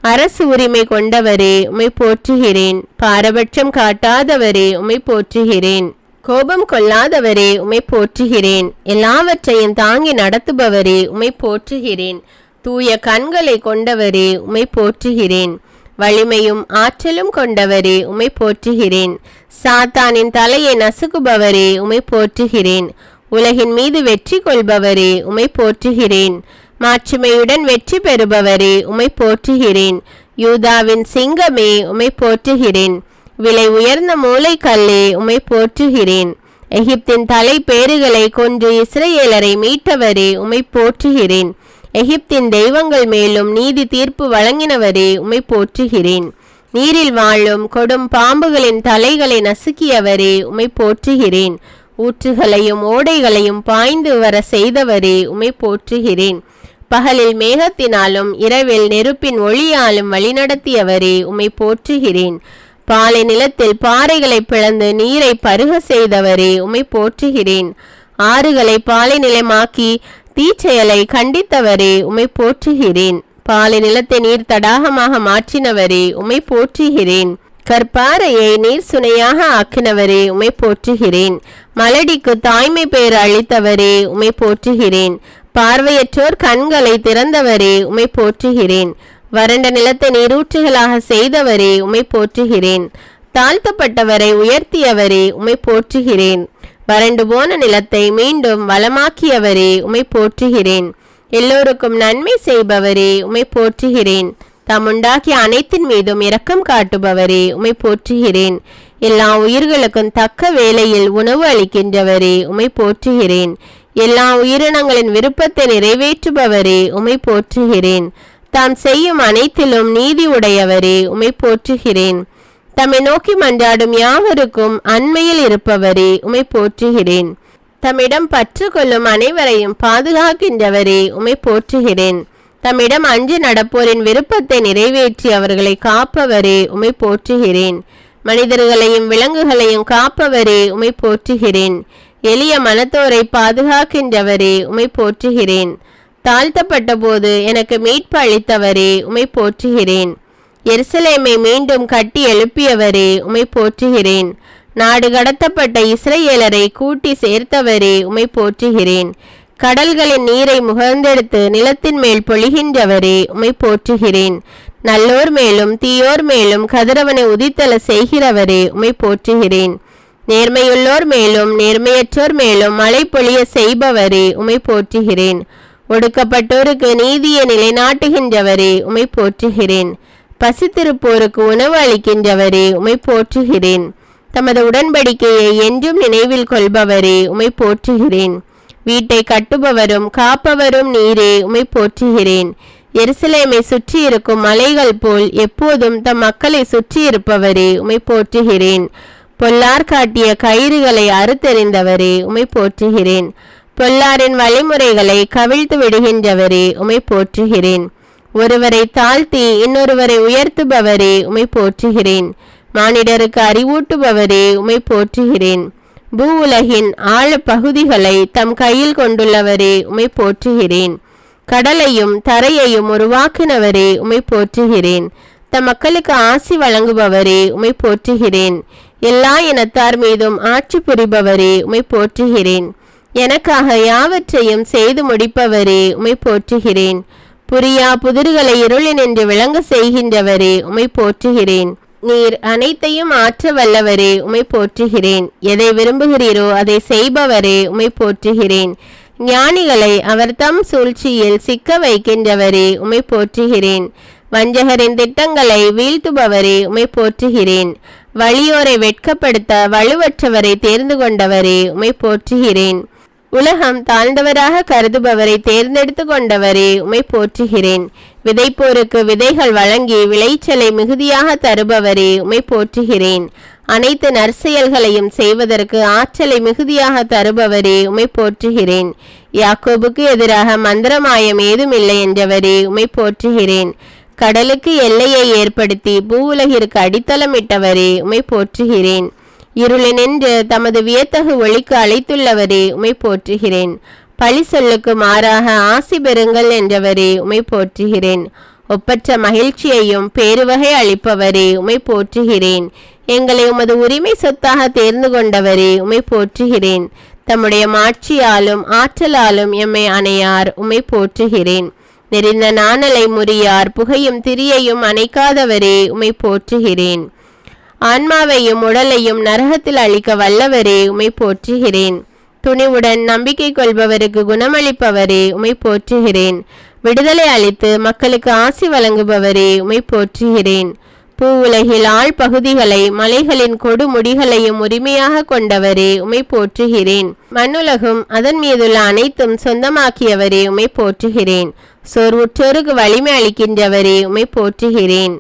A: அரசு உரிமை கொண்டவரே உம்மை போற்றுகிறேன். பாரபட்சம் காட்டாதவரே உம்மை போற்றுகிறேன். கோபம் கொள்ளாதவரே உம்மை போற்றுகிறேன். எல்லாவற்றையும் தாங்கி நடத்துபவரே உம்மை போற்றுகிறேன். தூய கண்களை கொண்டவரே உம்மை போற்றுகிறேன். வலிமையும் ஆற்றலும் கொண்டவரே உம்மை போற்றுகிறேன். சாத்தானின் தலையை நசுக்குபவரே உம்மை போற்றுகிறேன். உலகின் மீது வெற்றி கொள்பவரே உம்மை போற்றுகிறேன். மாட்சிமையுடன் வெற்றி பெறுபவரே உம்மை போற்றுகிறேன். யூதாவின் சிங்கமே உம்மை போற்றுகிறேன். விலை உயர்ந்த மூளைக்கல்லே உம்மை போற்றுகிறேன். எகிப்தின் தலை பேறுகளை கொன்று இஸ்ரேலரை மீட்டவரே உம்மை போற்றுகிறேன். எகிப்தின் தெய்வங்கள் மேலும் நீதி தீர்ப்பு வழங்கினவரே உம்மை போற்றுகிறேன். நீரில் வாழும் கொடும் பாம்புகளின் தலைகளை நசுக்கியவரே உம்மை போற்றுகிறேன். ஊற்றுகளையும் ஓடைகளையும் பாய்ந்து வர செய்தவரே உம்மை போற்றுகிறேன். பகலில் மேகத்தினாலும் இரவில் நெருப்பின் ஒளியாலும் வழிநடத்தியவரே உம்மை போற்றுகிறேன். பாலை நிலத்தில் பாறைகளை பிளந்து நீரை பருக செய்தவரே உம்மை போற்றுகிறேன். ஆறுகளை பாலை நிலமாக்கி தீச்செயலை கண்டித்தவரே உம்மை போற்றுகிறேன். பாலை நிலத்தை நீர் தடாகமாக மாற்றினவரே உம்மை போற்றுகிறேன். கற்பாறையை நீர் சுனையாக ஆக்கினவரே உம்மை போற்றுகிறேன். மலடிக்கு தாய்மை பேர் அளித்தவரே உம்மை போற்றுகிறேன். பார்வையற்றோர் கண்களை திறந்தவரே உம்மை போற்றுகிறேன். வறண்ட நிலத்தை நீரூற்றுகளாக செய்தவரே உம்மை போற்றுகிறேன். தாழ்த்தப்பட்டவரை உயர்த்தியவரே உம்மை போற்றுகிறேன். வறண்டு போன நிலத்தை மீண்டும் வளமாக்கியவரே உம்மை போற்றுகிறேன். எல்லோருக்கும் நன்மை செய்பவரே உம்மை போற்றுகிறேன். தம்முண்டாக்கிய அனைத்தின் மீதும் இரக்கம் காட்டுபவரே உம்மை போற்றுகிறேன். எல்லா உயிர்களுக்கும் தக்க வேளையில் உணவு அளிக்கின்றவரே உம்மை போற்றுகிறேன். எல்லா உயிரினங்களின் விருப்பத்தை நிறைவேற்றுபவரே உம்மை போற்றுகிறேன். தாம் செய்யும் அனைத்திலும் நீதி உடையவரே உம்மை போற்றுகிறேன். தம்மை நோக்கி மன்றாடும் யாவருக்கும் அண்மையில் இருப்பவரே உம்மை போற்றுகிறேன். தம்மிடம் பற்று கொள்ளும் அனைவரையும் பாதுகாக்கின்றவரே உம்மை போற்றுகிறேன். தம்மிடம் அஞ்சு நடப்போரின் விருப்பத்தை நிறைவேற்றி அவர்களை காப்பவரே உம்மை போற்றுகிறேன். மனிதர்களையும் விலங்குகளையும் காப்பவரே உம்மை போற்றுகிறேன். எளிய மனத்தோரை பாதுகாக்கின்றவரே உம்மை போற்றுகிறேன். தாழ்த்தப்பட்ட போது எனக்கு மீட்பு அளித்தவரே உம்மை போற்றுகிறேன். எருசலேமை மீண்டும் கட்டி எழுப்பியவரே உம்மை போற்றுகிறேன். நாடு கடத்தப்பட்ட இஸ்ரேலரை கூட்டி சேர்த்தவரே உம்மை போற்றுகிறேன். கடல்களின் நீரை முகர்ந்தெடுத்து நிலத்தின் மேல் பொழிகின்றவரே உம்மை போற்றுகிறேன். நல்லோர் மேலும் தீயோர் மேலும் கதிரவனை உதித்தல செய்கிறவரே உம்மை போற்றுகிறேன். நேர்மையுள்ளோர் மேலும் நேர்மையற்றோர் மேலும் மழை பொழிய செய்பவரே உம்மை போற்றுகிறேன். ஒடுக்கப்பட்டோருக்கு நீதியை நிலைநாட்டுகின்றவரே உம்மை போற்றுகிறேன். பசித்திருப்போருக்கு உணவு அளிக்கின்றவரே உம்மை போற்றுகிறேன். தமது உடன்படிக்கையை என்றும் நினைவில் கொள்பவரே உம்மை போற்றுகிறேன். வீட்டை கட்டுபவரும் காப்பவரும் நீரே, உம்மை போற்றுகிறேன். எருசலேமை சுற்றி இருக்கும் மலைகள் போல் எப்போதும் தம் மக்களை சுற்றி இருப்பவரே, உம்மை போற்றுகிறேன். பொல்லார் காட்டிய கயிறுகளை அறுத்தெறிந்தவரே, உம்மை போற்றுகிறேன். பொல்லாரின் வழிமுறைகளை கவிழ்த்து விடுகின்றவரே, உம்மை போற்றுகிறேன். ஒருவரை தாழ்த்தி இன்னொருவரை உயர்த்துபவரே, உம்மை போற்றுகிறேன். மானிடருக்கு அறிவூட்டுபவரே, உம்மை போற்றுகிறேன். பூ உலகின் ஆழ பகுதிகளை தம் கையில் கொண்டுள்ளவரே, உம்மை போற்றுகிறேன். கடலையும் தரையையும் உருவாக்கினவரே, உம்மை போற்றுகிறேன். தம் மக்களுக்கு ஆசி வழங்குபவரே, உம்மை போற்றுகிறேன். எல்லா இனத்தார் மீதும் ஆட்சி புரிபவரே, உம்மை போற்றுகிறேன். எனக்காக யாவற்றையும் செய்து முடிப்பவரே, உம்மை போற்றுகிறேன். புரியா புதிர்களை இருளினின்று விளங்க செய்கின்றவரே, உம்மை போற்றுகிறேன். நீர் அனைத்தையும் ஆற்ற வல்லவரே, உம்மை போற்றுகிறேன். எதை விரும்புகிறீரோ அதை செய்பவரே, உம்மை போற்றுகிறேன். ஞானிகளை அவர் தம் சூழ்ச்சியில் சிக்க வைக்கின்றவரே, உம்மை போற்றுகிறேன். வஞ்சகரின் திட்டங்களை வீழ்த்துபவரே, உம்மை போற்றுகிறேன். வலியோரை வெட்கப்படுத்த வலுவற்றவரை தேர்ந்து கொண்டவரே, உம்மை போற்றுகிறேன். உலகம் தாழ்ந்தவராக கருதுபவரை தேர்ந்தெடுத்து கொண்டவரே, உம்மை போற்றுகிறேன். விதைப்போருக்கு விதைகள் வழங்கி விளைச்சலை மிகுதியாக தருபவரே, உம்மை போற்றுகிறேன். அனைத்து நற்செயல்களையும் செய்வதற்கு ஆற்றலை மிகுதியாக தருபவரே, உம்மை போற்றுகிறேன். யாக்கோபுக்கு எதிராக மந்திரமாயம் ஏதுமில்லை என்றவரே, உம்மை போற்றுகிறேன். கடலுக்கு எல்லையை ஏற்படுத்தி பூவுலகிற்கு அடித்தளமிட்டவரே, உம்மை போற்றுகிறேன். இருளினின்று தமது வியத்தகு ஒளிக்கு அழைத்துள்ளவரே, உம்மை போற்றுகிறேன். பழி சொல்லுக்கு மாறாக ஆசி பெறுங்கள் என்றவரே, உம்மை போற்றுகிறேன். ஒப்பற்ற மகிழ்ச்சியையும் பேருவகை அளிப்பவரே, உம்மை போற்றுகிறேன். எங்களை உமது உரிமை சொத்தாக தேர்ந்து கொண்டவரே, உம்மை போற்றுகிறேன். தம்முடைய மாட்சியாலும் ஆற்றலாலும் எம்மை அணையார், உம்மை போற்றுகிறேன். நெறிந்த நாணலை முறியார் புகையும் திரியையும் அணைக்காதவரே, உம்மை போற்றுகிறேன். ஆன்மாவையும் உடலையும் நரகத்தில் அளிக்க வல்லவரே, உம்மை போற்றுகிறேன். துணிவுடன் நம்பிக்கை கொள்பவருக்கு குணமளிப்பவரே, உம்மை போற்றுகிறேன். விடுதலை அளித்து மக்களுக்கு ஆசி வழங்குபவரே, உம்மை போற்றுகிறேன். பூ உலகில் ஆழ் பகுதிகளை மலைகளின் கொடுமுடிகளையும் உரிமையாக கொண்டவரே, உம்மை போற்றுகிறேன். மண்ணுலகும் அதன் மீதுள்ள அனைத்தும் சொந்தமாக்கியவரே, உம்மை போற்றுகிறேன். சோர்வுற்றோருக்கு வலிமை அளிக்கின்றவரே, உம்மை போற்றுகிறேன்.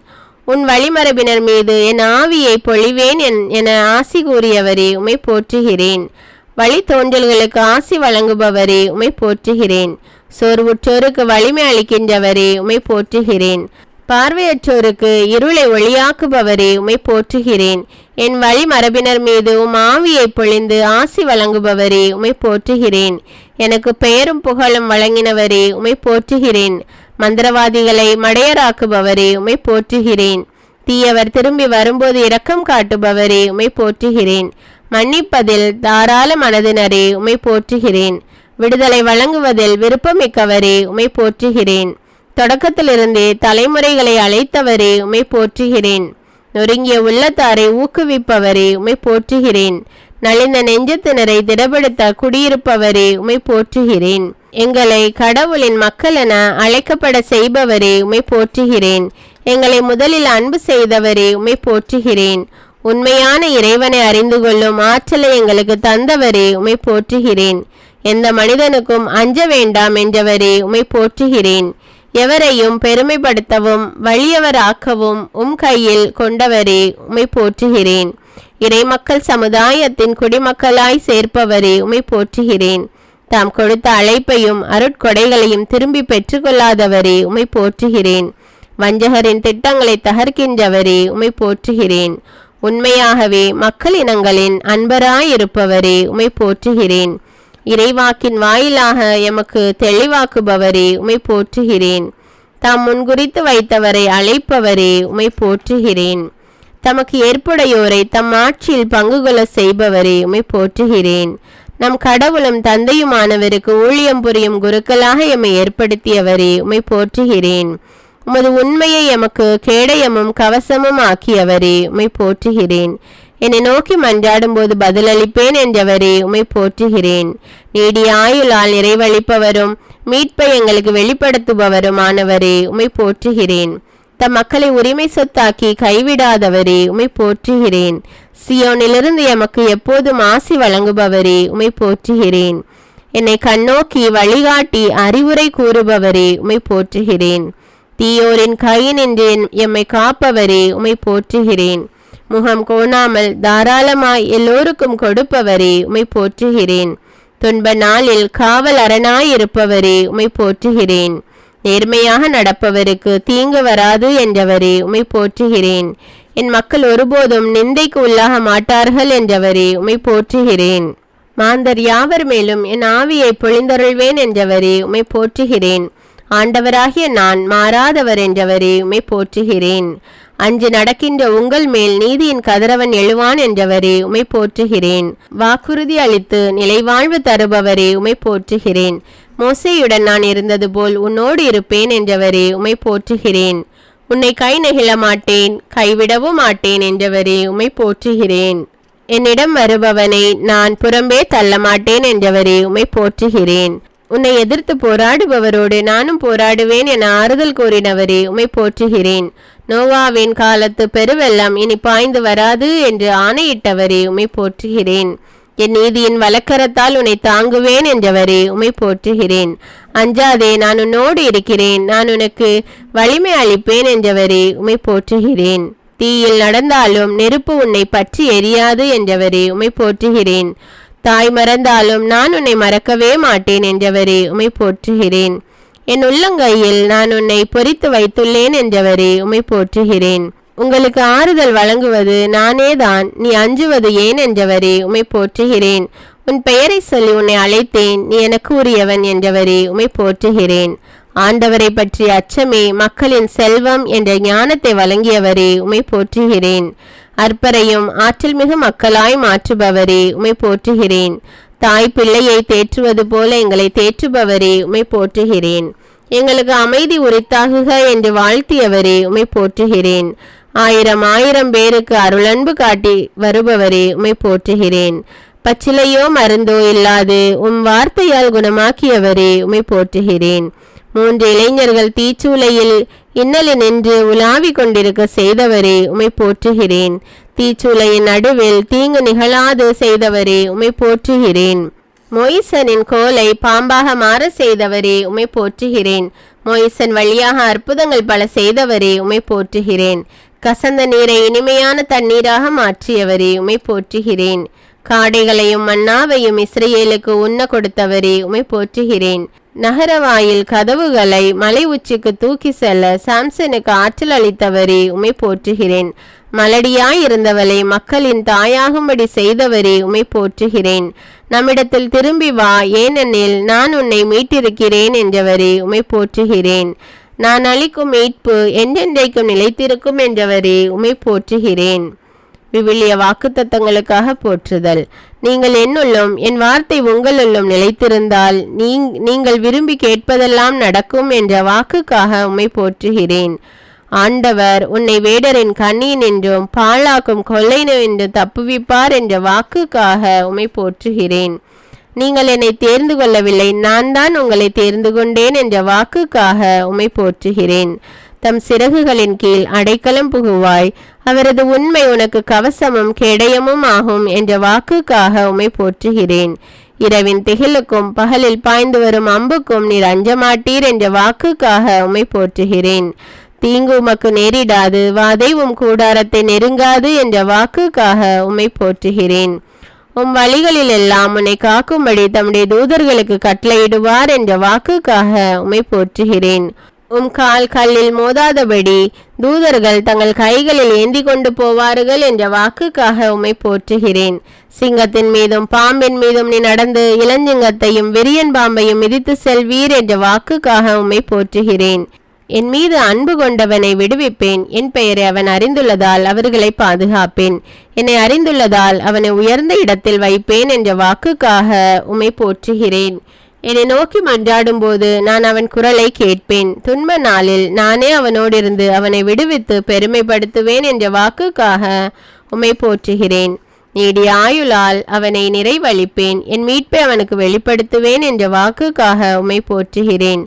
A: உன் வழிமரபினர் மீது என் ஆவியை பொழிவேன் என ஆசி கூறியவரே, உம்மை போற்றுகிறேன். வழி தோன்றல்களுக்கு ஆசி வழங்குபவரே, உம்மை போற்றுகிறேன். சோர்வுற்றோருக்கு வலிமை அளிக்கின்றவரே, உம்மை போற்றுகிறேன். பார்வையற்றோருக்கு இருளை ஒளியாக்குபவரே, உம்மை போற்றுகிறேன். என் வழிமரபினர் மீது உம் ஆவியை பொழிந்து ஆசி வழங்குபவரே, உம்மை போற்றுகிறேன். எனக்கு பெயரும் புகழும் வழங்கினவரே, உம்மை போற்றுகிறேன். மந்திரவாதிகளை மடையராக்குபவரே, உம்மை போற்றுகிறேன். தீயவர் திரும்பி வரும்போது இரக்கம் காட்டுபவரே, உம்மை போற்றுகிறேன். மன்னிப்பதில் தாராள மனதினரே, உம்மை போற்றுகிறேன். விடுதலை வழங்குவதில் விருப்பமிக்கவரே, உம்மை போற்றுகிறேன். தொடக்கத்திலிருந்தே தலைமுறைகளை அழைத்தவரே, உம்மை போற்றுகிறேன். நொறுங்கிய உள்ளத்தாரை ஊக்குவிப்பவரே, உம்மை போற்றுகிறேன். நலிந்த நெஞ்சத்தினரை திடப்படுத்த குடியிருப்பவரே, உம்மை போற்றுகிறேன். எங்களை கடவுளின் மக்கள் என அழைக்கப்பட செய்பவரே, உம்மை போற்றுகிறேன். எங்களை முதலில் அன்பு செய்தவரே, உம்மை போற்றுகிறேன். உண்மையான இறைவனை அறிந்து கொள்ளும் ஆற்றலை எங்களுக்கு தந்தவரே, உம்மை போற்றுகிறேன். எந்த மனிதனுக்கும் அஞ்ச வேண்டாம் என்றவரே, உம்மை போற்றுகிறேன். எவரையும் பெருமைப்படுத்தவும் வலியவராக்கவும் உம் கையில் கொண்டவரே, உம்மை போற்றுகிறேன். இறைமக்கள் சமுதாயத்தின் குடிமக்களாய் சேர்ப்பவரே, உம்மை போற்றுகிறேன். தாம் கொடுத்த அழைப்பையும் அருட்கொடைகளையும் திரும்பி பெற்றுக்கொள்ளாதவரே, உம்மை போற்றுகிறேன். வஞ்சகரின் திட்டங்களை தகர்க்கின்றவரே, உம்மை போற்றுகிறேன். உண்மையாகவே மக்கள் இனங்களின் அன்பராயிருப்பவரே, உம்மை போற்றுகிறேன். இறைவாக்கின் வாயிலாக எமக்கு தெளிவாக்குபவரே, உம்மை போற்றுகிறேன். தாம் முன்குறித்து வைத்தவரை அழைப்பவரே, உம்மை போற்றுகிறேன். தமக்கு ஏற்புடையோரை தம் ஆட்சியில் பங்கு கொள்ள செய்பவரே, உம்மை போற்றுகிறேன். நம் கடவுளும் தந்தையுமானவருக்கு ஊழியம் புரியும் குருக்களாக எம்மை ஏற்படுத்தியவரே, உம்மை போற்றுகிறேன். உமது உண்மையை எமக்கு கேடயமும் கவசமும் ஆக்கியவரே, உம்மை போற்றுகிறேன். என்னை நோக்கி மன்றாடும் போது பதிலளிப்பேன் என்றவரே, உம்மை போற்றுகிறேன். நீடிய ஆயுளால் நிறைவளிப்பவரும் மீட்பை எங்களுக்கு வெளிப்படுத்துபவருமானவரே, உம்மை போற்றுகிறேன். தம் மக்களை உரிமை சொத்தாக்கி கைவிடாதவரே, உம்மை போற்றுகிறேன். சியோனிலிருந்து எமக்கு எப்போதும் ஆசி வழங்குபவரே, உம்மை போற்றுகிறேன். என்னை கண்ணோக்கி வழிகாட்டி அறிவுரை கூறுபவரே உம்மை போற்றுகிறேன். தீயோரின் கையினின்று எம்மை காப்பவரே உம்மை போற்றுகிறேன். முகம் கோணாமல் தாராளமாய் எல்லோருக்கும் கொடுப்பவரே உம்மை போற்றுகிறேன். துன்ப நாளில் காவல் அரணாயிருப்பவரே உம்மை போற்றுகிறேன். நேர்மையாக நடப்பவருக்கு தீங்கு வராது என்றவரே உம்மை போற்றுகிறேன். என் மக்கள் ஒருபோதும் நிந்தைக்கு உள்ளாக மாட்டார்கள் என்றவரே உம்மை போற்றுகிறேன். மாந்தர் யாவர் மேலும் என் ஆவியை பொழிந்தருள்வேன் என்றவரே உம்மை போற்றுகிறேன். ஆண்டவராகிய நான் மாறாதவர் என்றவரே உம்மை போற்றுகிறேன். அஞ்சு நடக்கின்ற உங்கள் மேல் நீதியின் கதிரவன் எழுவான் என்றவரே உம்மை போற்றுகிறேன். வாக்குறுதி அளித்து நிலைவாழ்வு தருபவரே உம்மை போற்றுகிறேன். மோசேயுடன் நான் இருந்தது போல் உன்னோடு இருப்பேன் என்றவரே உம்மை போற்றுகிறேன். உன்னை கை நெகிழ மாட்டேன், கைவிடவும் மாட்டேன் என்றவரே உம்மை போற்றுகிறேன். என்னிடம் வருபவனை நான் புறம்பே தள்ள மாட்டேன் என்றவரே உம்மை போற்றுகிறேன். உன்னை எதிர்த்து போராடுபவரோடு நானும் போராடுவேன் என ஆறுதல் கூறினவரே உம்மை போற்றுகிறேன். நோவாவின் காலத்து பெருவெள்ளம் இனி பாய்ந்து வராது என்று ஆணையிட்டவரே உம்மை போற்றுகிறேன். என் நீதியின் வலக்கரத்தால் உன்னை தாங்குவேன் என்றவரே உம்மை போற்றுகிறேன். அஞ்சாதே, நான் உன்னோடு இருக்கிறேன், நான் உனக்கு வலிமை அளிப்பேன் என்றவரே உம்மை போற்றுகிறேன். தீயில் நடந்தாலும் நெருப்பு உன்னை பற்றி எரியாது என்றவரே உம்மை போற்றுகிறேன். தாய் மறந்தாலும் நான் உன்னை மறக்கவே மாட்டேன் என்றவரே உம்மை போற்றுகிறேன். என் உள்ளங்கையில் நான் உன்னை பொறித்து வைத்துள்ளேன் என்றவரே உம்மை போற்றுகிறேன். உங்களுக்கு ஆறுதல் வழங்குவது நானேதான், நீ அஞ்சுவது ஏன் என்றவரே உம்மை போற்றுகிறேன். உன் பெயரை சொல்லி உன்னை அழைத்தேன், நீ எனக்கு உரியவன் என்றவரே உம்மை போற்றுகிறேன். ஆண்டவரை பற்றிய அச்சமே மக்களின் செல்வம் என்ற ஞானத்தை வழங்கியவரே உம்மை போற்றுகிறேன். அற்பரையும் ஆற்றல் மிகு மக்களாய் மாற்றுபவரே உம்மை போற்றுகிறேன். தாய் பிள்ளையை தேற்றுவது போல எங்களை தேற்றுபவரே உம்மை போற்றுகிறேன். எங்களுக்கு அமைதி உரித்தாகுக என்று வாழ்த்தியவரே உம்மை போற்றுகிறேன். ஆயிரம் ஆயிரம் பேருக்கு அருளன்பு காட்டி வருபவரே உம்மை போற்றுகிறேன். பச்சிலையோ மருந்தோ இல்லாது உம் வார்த்தையால் குணமாக்கியவரே உம்மை போற்றுகிறேன். 3 இளைஞர்கள் தீச்சூளையில் இன்னலில் நின்று உலாவி கொண்டிருக்க செய்தவரே உம்மை போற்றுகிறேன். தீச்சூளையின் நடுவில் தீங்கு நிகழாது செய்தவரே உம்மை போற்றுகிறேன். மோயிசனின் கோலை பாம்பாக மாற செய்தவரே உம்மை போற்றுகிறேன். மோயிசன் வழியாக அற்புதங்கள் பல செய்தவரே உம்மை போற்றுகிறேன். கசந்த நீரை இனிமையான தண்ணீராக மாற்றியவரே உம்மை போற்றுகிறேன். காடைகளையும் மன்னாவையும் இஸ்ரேலுக்கு உண்ண கொடுத்தவரே உம்மை போற்றுகிறேன். நகரவாயில் கதவுகளை மலை உச்சிக்கு தூக்கி செல்ல சாம்சனுக்கு ஆற்றல் அளித்தவரே உம்மை போற்றுகிறேன். மலடியாயிருந்தவளை மக்களின் தாயாகும்படி செய்தவரே உம்மை போற்றுகிறேன். நம்மிடத்தில் திரும்பி வா, ஏனெனில் நான் உன்னை மீட்டிருக்கிறேன் என்றவரே உம்மை போற்றுகிறேன். நான் அளிக்கும் மீட்பு என்றென்றைக்கும் நிலைத்திருக்கும் என்றவரே உம்மை போற்றுகிறேன். விவிலிய வாக்குத்தத்தங்களுக்காக போற்றுதல். நீங்கள் என்னுள்ளும் என் வார்த்தை உங்களுள்ளும் நிலைத்திருந்தால் நீங்கள் விரும்பி கேட்பதெல்லாம் நடக்கும் என்ற வாக்குக்காக உம்மை போற்றுகிறேன். ஆண்டவர் உன்னை வேடரின் கண்ணியினின்றும் பாழாக்கும் கொள்ளை நின்று தப்புவிப்பார் என்ற வாக்குக்காக உம்மை போற்றுகிறேன். நீங்கள் என்னை தேர்ந்து கொள்ளவில்லை, நான் தான் உங்களை தேர்ந்து கொண்டேன் என்ற வாக்குக்காக உம்மை போற்றுகிறேன். தம் சிறகுகளின் கீழ் அடைக்கலம் புகுவாய், அவரது உண்மை உனக்கு கவசமும் கேடயமும் ஆகும் என்ற வாக்குக்காக உம்மை போற்றுகிறேன். இரவின் திகிலுக்கும் பகலில் பாய்ந்து வரும் அம்புக்கும் நீர் அஞ்சமாட்டீர் என்ற வாக்குக்காக உம்மை போற்றுகிறேன். தீங்கு உமக்கு நேரிடாது, வாதை உம் கூடாரத்தை நெருங்காது என்ற வாக்குக்காக உம்மை போற்றுகிறேன். உம் வழிகளில் எல்லாம் உன்னை காக்கும்படி தம்முடைய தூதர்களுக்கு கட்டளையிடுவார் என்ற வாக்குக்காக உம்மை போற்றுகிறேன். உம் கால் கல்லில் மோதாதபடி தூதர்கள் தங்கள் கைகளில் ஏந்தி கொண்டு போவார்கள் என்ற வாக்குக்காக உம்மை போற்றுகிறேன். சிங்கத்தின் மீதும் பாம்பின் மீதும் நீ நடந்து இளஞ்சிங்கத்தையும் விரியன் பாம்பையும் மிதித்து செல்வீர் என்ற வாக்குக்காக உம்மை போற்றுகிறேன். என் மீது அன்பு கொண்டவனை விடுவிப்பேன், என் பெயரை அவன் அறிந்துள்ளதால் அவர்களை பாதுகாப்பேன், என்னை அறிந்துள்ளதால் அவனை உயர்ந்த இடத்தில் வைப்பேன் என்ற வாக்குக்காக உம்மை போற்றுகிறேன். என்னை நோக்கி மன்றாடும் போது நான் அவன் குரலை கேட்பேன். துன்ப நாளில் நானே அவனோடிருந்து அவனை விடுவித்து பெருமைப்படுத்துவேன் என்ற வாக்குக்காக உம்மை போற்றுகிறேன். நீடிய ஆயுளால் அவனை நிறைவளிப்பேன், என் மீட்பை அவனுக்கு வெளிப்படுத்துவேன் என்ற வாக்குக்காக உம்மை போற்றுகிறேன்.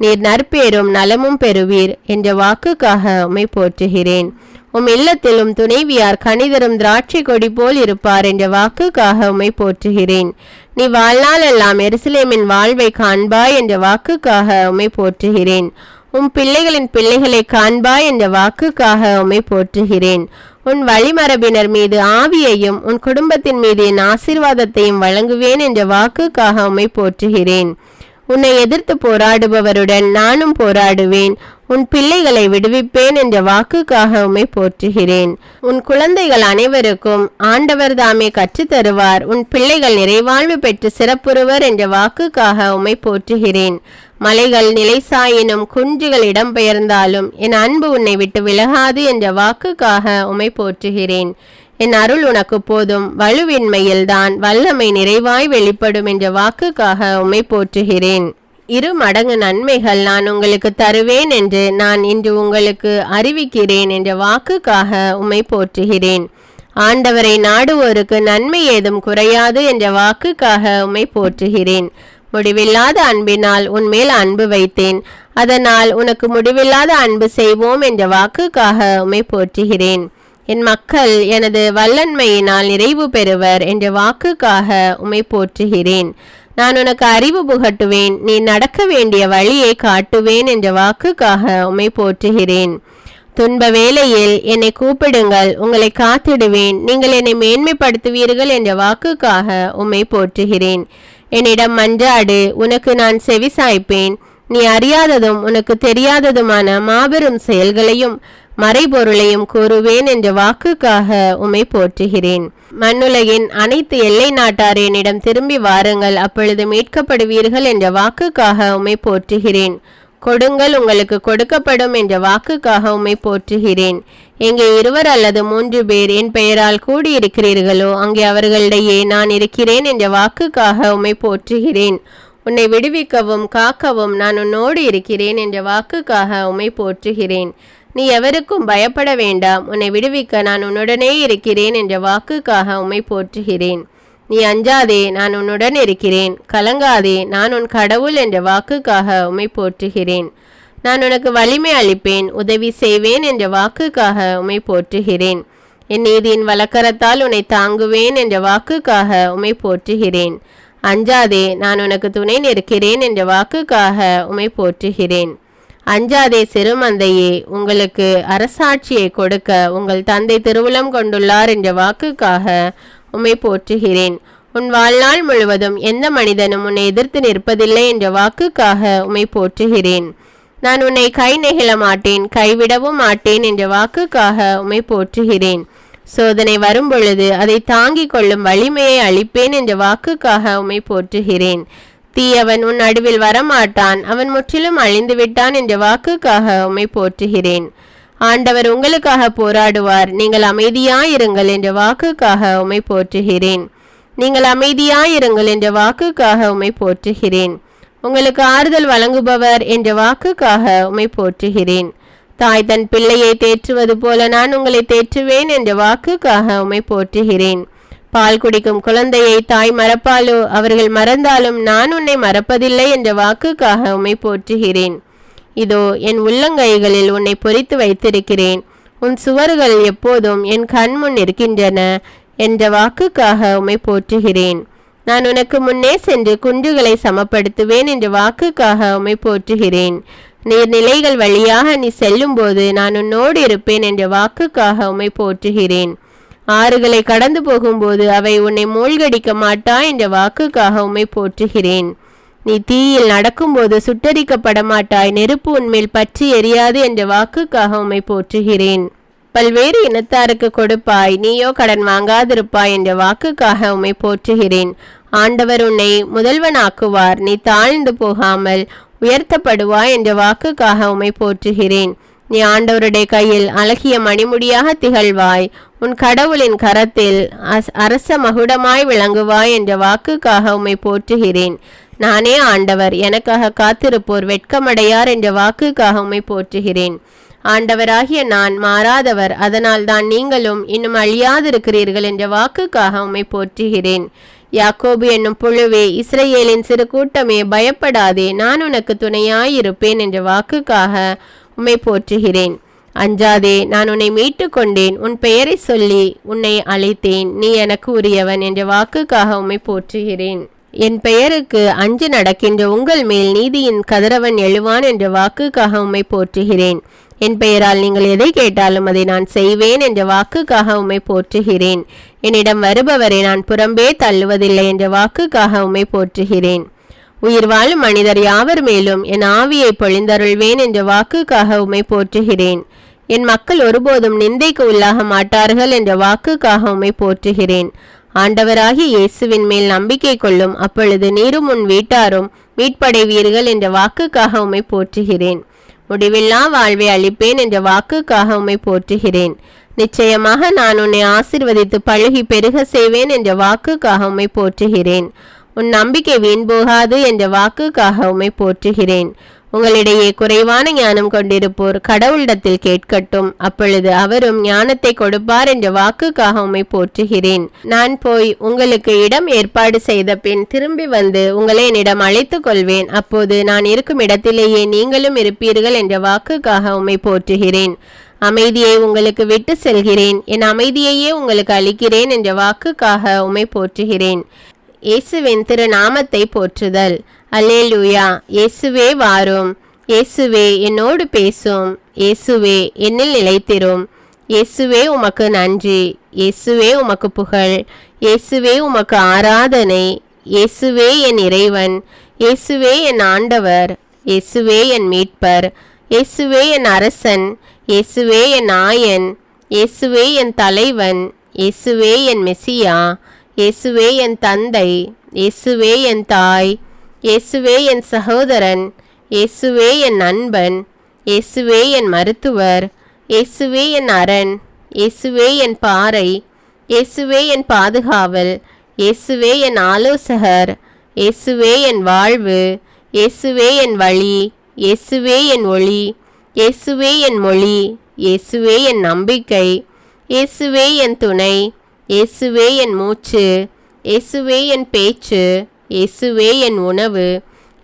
A: நீர் நற்பேரும் நலமும் பெறுவீர் என்ற வாக்குக்காக உம்மை போற்றுகிறேன். உம் இல்லத்திலும் துணைவியார் கனிதரும் திராட்சை கொடி போல் இருப்பார் என்ற வாக்குக்காக உம்மை போற்றுகிறேன். நீ வாழ்நாள் எல்லாம் எருசலேமின் வாழ்வை காண்பாய் என்ற வாக்குக்காக உம்மை போற்றுகிறேன். உம் பிள்ளைகளின் பிள்ளைகளை காண்பாய் என்ற வாக்குக்காக உம்மை போற்றுகிறேன். உன் வழிமரபினர் மீது ஆவியையும் உன் குடும்பத்தின் மீது என் ஆசீர்வாதத்தையும் வழங்குவேன் என்ற வாக்குக்காக உம்மை போற்றுகிறேன். உன்னை எதிர்த்து போராடுபவருடன் நானும் போராடுவேன், உன் பிள்ளைகளை விடுவிப்பேன் என்ற வாக்குக்காக உம்மை போற்றுகிறேன். உன் குழந்தைகள் அனைவருக்கும் ஆண்டவர் தாமே கற்றுத்தருவார், உன் பிள்ளைகள் நிறைவாழ்வு பெற்று சிறப்புறுவர் என்ற வாக்குக்காக உம்மை போற்றுகிறேன். மலைகள் நிலைசாயினும் குன்றுகள் இடம்பெயர்ந்தாலும் என் அன்பு உன்னை விட்டு விலகாது என்ற வாக்குக்காக உம்மை போற்றுகிறேன். என் அருள் உனக்கு போதும், வலுவின்மையில்தான் வல்லமை நிறைவாய் வெளிப்படும் என்ற வாக்குக்காக உம்மை போற்றுகிறேன். 2 மடங்கு நன்மைகள் நான் உங்களுக்கு தருவேன் என்று நான் இன்று உங்களுக்கு அறிவிக்கிறேன் என்ற வாக்குக்காக உம்மை போற்றுகிறேன். ஆண்டவரை நாடுவோருக்கு நன்மை ஏதும் குறையாது என்ற வாக்குக்காக உம்மை போற்றுகிறேன். முடிவில்லாத அன்பினால் உன்மேல் அன்பு வைத்தேன், அதனால் உனக்கு முடிவில்லாத அன்பு செய்வோம் என்ற வாக்குக்காக உம்மை போற்றுகிறேன். என் மக்கள் எனது வல்லன்மையினால் நிறைவு பெறுவர் என்ற வாக்குக்காக உம்மை போற்றுகிறேன். நான் உனக்கு அறிவு புகட்டுவேன், நீ நடக்க வேண்டிய வழியை காட்டுவேன் என்ற வாக்குக்காக உம்மை போற்றுகிறேன். துன்ப வேளையில் என்னை கூப்பிடுங்கள், உங்களை காத்திடுவேன், நீங்கள் என்னை மேன்மைப்படுத்துவீர்கள் என்ற வாக்குக்காக உம்மை போற்றுகிறேன். என்னிடம் மன்றாடு, உனக்கு நான் செவிசாய்ப்பேன். நீ அறியாததும் உனக்கு தெரியாததுமான மாபெரும் செயல்களையும் மறைபொருளையும் கூறுவேன் என்ற வாக்குக்காக உம்மை போற்றுகிறேன். மண்ணுலகின் அனைத்து எல்லை நாட்டார் என்னிடம் திரும்பி வாருங்கள், அப்பொழுது மீட்கப்படுவீர்கள் என்ற வாக்குக்காக உம்மை போற்றுகிறேன். கொடுங்கள், உங்களுக்கு கொடுக்கப்படும் என்ற வாக்குக்காக உம்மை போற்றுகிறேன். எங்கே 2 அல்லது 3 பேர் என் பெயரால் கூடியிருக்கிறீர்களோ அங்கே அவர்களிடையே நான் இருக்கிறேன் என்ற வாக்குக்காக உம்மை போற்றுகிறேன். உன்னை விடுவிக்கவும் காக்கவும் நான் உன்னோடு இருக்கிறேன் என்ற வாக்குக்காக உம்மை போற்றுகிறேன். நீ எவருக்கும் பயப்பட வேண்டாம், உன்னை விடுவிக்க நான் உன்னுடனே இருக்கிறேன் என்ற வாக்குக்காக உம்மை போற்றுகிறேன். நீ அஞ்சாதே, நான் உன்னுடன் இருக்கிறேன், கலங்காதே, நான் உன் கடவுள் என்ற வாக்குக்காக உம்மை போற்றுகிறேன். நான் உனக்கு வலிமை அளிப்பேன், உதவி செய்வேன் என்ற வாக்குக்காக உம்மை போற்றுகிறேன். என் நீதியின் வலக்கரத்தால் உன்னை தாங்குவேன் என்ற வாக்குக்காக உம்மை போற்றுகிறேன். அஞ்சாதே, நான் உனக்கு துணை நிற்கிறேன் என்ற வாக்குக்காக உம்மை போற்றுகிறேன். அஞ்சாதே சிறுமந்தையே, உங்களுக்கு அரசாட்சியை கொடுக்க உங்கள் தந்தை திருவுளம் கொண்டுள்ளார் என்ற வாக்குக்காக உம்மை போற்றுகிறேன். உன் வாழ்நாள் முழுவதும் எந்த மனிதனும் உன்னை எதிர்த்து நிற்பதில்லை என்ற வாக்குக்காக உம்மை போற்றுகிறேன். நான் உன்னை கை நெகிழ மாட்டேன், கைவிடவும் மாட்டேன் என்ற வாக்குக்காக உம்மை போற்றுகிறேன். சோதனை வரும்பொழுது அதை தாங்கிக் கொள்ளும் வலிமையை அளிப்பேன் என்ற வாக்குக்காக உம்மை போற்றுகிறேன். தீயவன் உன் நடுவில் வரமாட்டான், அவன் முற்றிலும் அழிந்து விட்டான் என்ற வாக்குக்காக உம்மை போற்றுகிறேன். ஆண்டவர் உங்களுக்காக போராடுவார், நீங்கள் அமைதியாயிருங்கள் என்ற வாக்குக்காக உம்மை போற்றுகிறேன். நீங்கள் அமைதியாயிருங்கள் என்ற வாக்குக்காக உம்மை போற்றுகிறேன். உங்களுக்கு ஆறுதல் வழங்குபவர் என்ற வாக்குக்காக உம்மை போற்றுகிறேன். தாய் தன் பிள்ளையை தேற்றுவது போல நான் உங்களை தேற்றுவேன் என்ற வாக்குக்காக உம்மை போற்றுகிறேன். பால் குடிக்கும் குழந்தையை தாய் மறப்பாலோ, அவர்கள் மறந்தாலும் நான் உன்னை மறப்பதில்லை என்ற வாக்குக்காக உம்மை போற்றுகிறேன். இதோ என் உள்ளங்கைகளில் உன்னை பொறித்து வைத்திருக்கிறேன், உன் சுவர்கள் எப்போதும் என் கண்முன் இருக்கின்றன என்ற வாக்குக்காக உம்மை போற்றுகிறேன். நான் உனக்கு முன்னே சென்று குன்றுகளை சமப்படுத்துவேன் என்ற வாக்குக்காக உம்மை போற்றுகிறேன். நீர்நிலைகள் வழியாக நீ செல்லும் போது நான் உன்னோடு இருப்பேன் என்ற வாக்குக்காக உம்மை போற்றுகிறேன். ஆறுகளை கடந்து போகும்போது அவை உன்னை மூழ்கடிக்க மாட்டா என்ற வாக்குக்காக உம்மை போற்றுகிறேன். நீ தீயில் நடக்கும்போது சுட்டரிக்கப்பட மாட்டாய், நெருப்பு உன்மேல் பற்றி எரியாது என்ற வாக்குக்காக உம்மை போற்றுகிறேன். பல்வேறு இனத்தாருக்கு கொடுப்பாய், நீயோ கடன் வாங்காதிருப்பாய் என்ற வாக்குக்காக உம்மை போற்றுகிறேன். ஆண்டவர் உன்னை முதல்வனாக்குவார், நீ தாழ்ந்து போகாமல் உயர்த்தப்படுவாய் என்ற வாக்குக்காக உம்மை போற்றுகிறேன். நீ ஆண்டவருடைய கையில் அழகிய மணிமுடியாக திகழ்வாய், உன் கடவுளின் கரத்தில் அரச மகுடமாய் விளங்குவாய் என்ற வாக்குக்காக உம்மை போற்றுகிறேன். நானே ஆண்டவர், எனக்காக காத்திருப்போர் வெட்கமடையார் என்ற வாக்குக்காக உம்மை போற்றுகிறேன். ஆண்டவராகிய நான் மாறாதவர், அதனால் தான் நீங்களும் இன்னும் அழியாதிருக்கிறீர்கள் என்ற வாக்குக்காக உம்மை போற்றுகிறேன். யாக்கோபு என்னும் புழுவே, இஸ்ரவேலின் சிறு கூட்டமே, பயப்படாதே, நான் உனக்கு துணையாயிருப்பேன் என்ற வாக்குக்காக உம்மை போற்றுகிறேன். அஞ்சாதே, நான் உன்னை மீட்டு கொண்டேன், உன் பெயரை சொல்லி உன்னை அழைத்தேன், நீ எனக்கு உரியவன் என்ற வாக்குக்காக உம்மை போற்றுகிறேன். என் பெயருக்கு அஞ்சு நடக்கின்ற உங்கள் மேல் நீதியின் கதிரவன் எழுவான் என்ற வாக்குக்காக உம்மை போற்றுகிறேன். என் பெயரால் நீங்கள் எதை கேட்டாலும் அதை நான் செய்வேன் என்ற வாக்குக்காக உம்மை போற்றுகிறேன். என்னிடம் வருபவரை நான் புறம்பே தள்ளுவதில்லை என்ற வாக்குக்காக உம்மை போற்றுகிறேன். உயிர் வாழும் மனிதர் யாவர் மேலும் என் ஆவியை பொழிந்தருள்வேன் என்ற வாக்குக்காக உம்மை போற்றுகிறேன். என் மக்கள் ஒருபோதும் நிந்தைக்கு உள்ளாக மாட்டார்கள் என்ற வாக்குக்காக உம்மை போற்றுகிறேன். ஆண்டவராகிய இயேசுவின் மேல் நம்பிக்கை கொள்ளும், அப்பொழுது நீரும் உன் வீட்டாரும் மீட்படைவீர்கள் என்ற வாக்குக்காக உம்மை போற்றுகிறேன். முடிவில்லா வாழ்வை அளிப்பேன் என்ற வாக்குக்காக உம்மை போற்றுகிறேன். நிச்சயமாக நான் உன்னை ஆசீர்வதித்து பழுகி பெருக செய்வேன் என்ற வாக்குக்காக உம்மை போற்றுகிறேன். உன் நம்பிக்கை வீண் போகாது என்ற வாக்குக்காக உம்மை போற்றுகிறேன். உங்களிடையே குறைவான ஞானம் கொண்டிருப்போர் கடவுளிடத்தில் கேட்கட்டும், அப்பொழுது அவரும் ஞானத்தை கொடுப்பார் என்ற வாக்குக்காக உம்மை போற்றுகிறேன். நான் போய் உங்களுக்கு இடம் ஏற்பாடு செய்த பின் திரும்பி வந்து உங்களை என்னிடம் அழைத்து கொள்வேன், அப்போது நான் இருக்கும் இடத்திலேயே நீங்களும் இருப்பீர்கள் என்ற வாக்குக்காக உம்மை போற்றுகிறேன். அமைதியை உங்களுக்கு விட்டு செல்கிறேன், என் அமைதியையே உங்களுக்கு அளிக்கிறேன் என்ற வாக்குக்காக உம்மை போற்றுகிறேன். இயேசுவின் திருநாமத்தை போற்றுதல். அல்லேலூயா. இயேசுவே வாரும். இயேசுவே என்னோடு பேசும். இயேசுவே என்னில் நிலைத்திரும். இயேசுவே உமக்கு நன்றி. இயேசுவே உமக்கு புகழ். இயேசுவே உமக்கு ஆராதனை. இயேசுவே என் இறைவன். இயேசுவே என் ஆண்டவர். இயேசுவே என் மீட்பர். இயேசுவே என் அரசன். இயேசுவே என் ஆயன். இயேசுவே என் தலைவன். இயேசுவே என் மெசியா. இயேசுவே என் தந்தை. இயேசுவே என் தாய். இயேசுவே என் சகோதரன். இயேசுவே என் நண்பன். இயேசுவே என் மருத்துவர். இயேசுவே என் அரண். இயேசுவே என் பாறை. இயேசுவே என் பாதுகாவல். இயேசுவே என் ஆலோசகர். இயேசுவே என் வாழ்வு. இயேசுவே என் வழி. இயேசுவே என் ஒளி. இயேசுவே என் மொழி. இயேசுவே என் நம்பிக்கை. இயேசுவே என் துணை. இயேசுவே என் மூச்சு. இயேசுவே என் பேச்சு. இயேசுவே என் உணவு.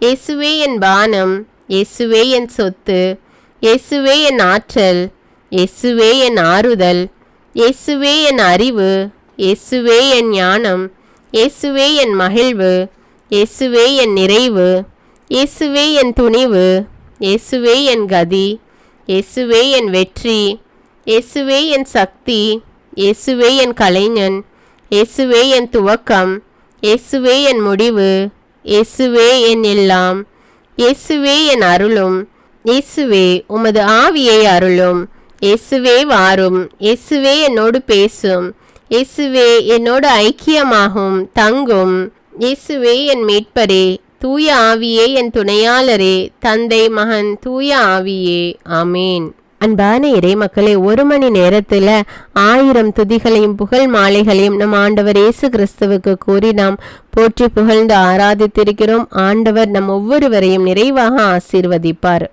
A: இயேசுவே என் பானம். இயேசுவே என் சொத்து. இயேசுவே என் ஆற்றல். இயேசுவே என் ஆறுதல். இயேசுவே என் அறிவு. இயேசுவே என் ஞானம். இயேசுவே என் மகிழ்வு. இயேசுவே என் நிறைவு. இயேசுவே என் துணிவு. இயேசுவே என் கதி. இயேசுவே என் வெற்றி. இயேசுவே என் சக்தி. இயேசுவே என் கலைஞன். இயேசுவே என் துவக்கம். இயேசுவே என் முடிவு. இயேசுவே என் எல்லாம். இயேசுவே என் அருளும். இயேசுவே உமது ஆவியை அருளும். இயேசுவே வாரும். இயேசுவே என்னோடு பேசும். இயேசுவே என்னோடு ஐக்கியமாகும் தங்கும். இயேசுவே என் மீட்பரே. தூய ஆவியே என் துணையாளரே. தந்தை மகன் தூய ஆவியே. ஆமேன். அன்பான இறை மக்களே, 1 மணி நேரத்தில் 1000 துதிகளையும் புகழ் மாலைகளையும் நம் ஆண்டவர் இயேசு கிறிஸ்துவுக்கு கூறி நாம் போற்றி புகழ்ந்து ஆராதித்திருக்கிறோம். ஆண்டவர் நம் ஒவ்வொருவரையும் நிறைவாக ஆசீர்வதிப்பார்.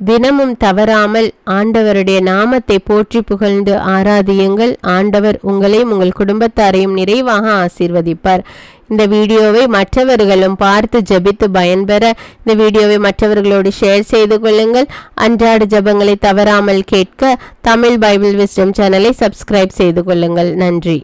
A: தினமும் தவறாமல் ஆண்டவருடைய நாமத்தை போற்றி புகழ்ந்து ஆராதியுங்கள். ஆண்டவர் உங்களையும் உங்கள் குடும்பத்தாரையும் நிறைவாக ஆசீர்வதிப்பார். இந்த வீடியோவை மற்றவர்களும் பார்த்து ஜெபித்து பயன்பெற இந்த வீடியோவை மற்றவர்களோடு ஷேர் செய்து கொள்ளுங்கள். அன்றாட ஜெபங்களை தவறாமல் கேட்க தமிழ் பைபிள் விஸ்டம் சேனலை சப்ஸ்கிரைப் செய்து கொள்ளுங்கள். நன்றி.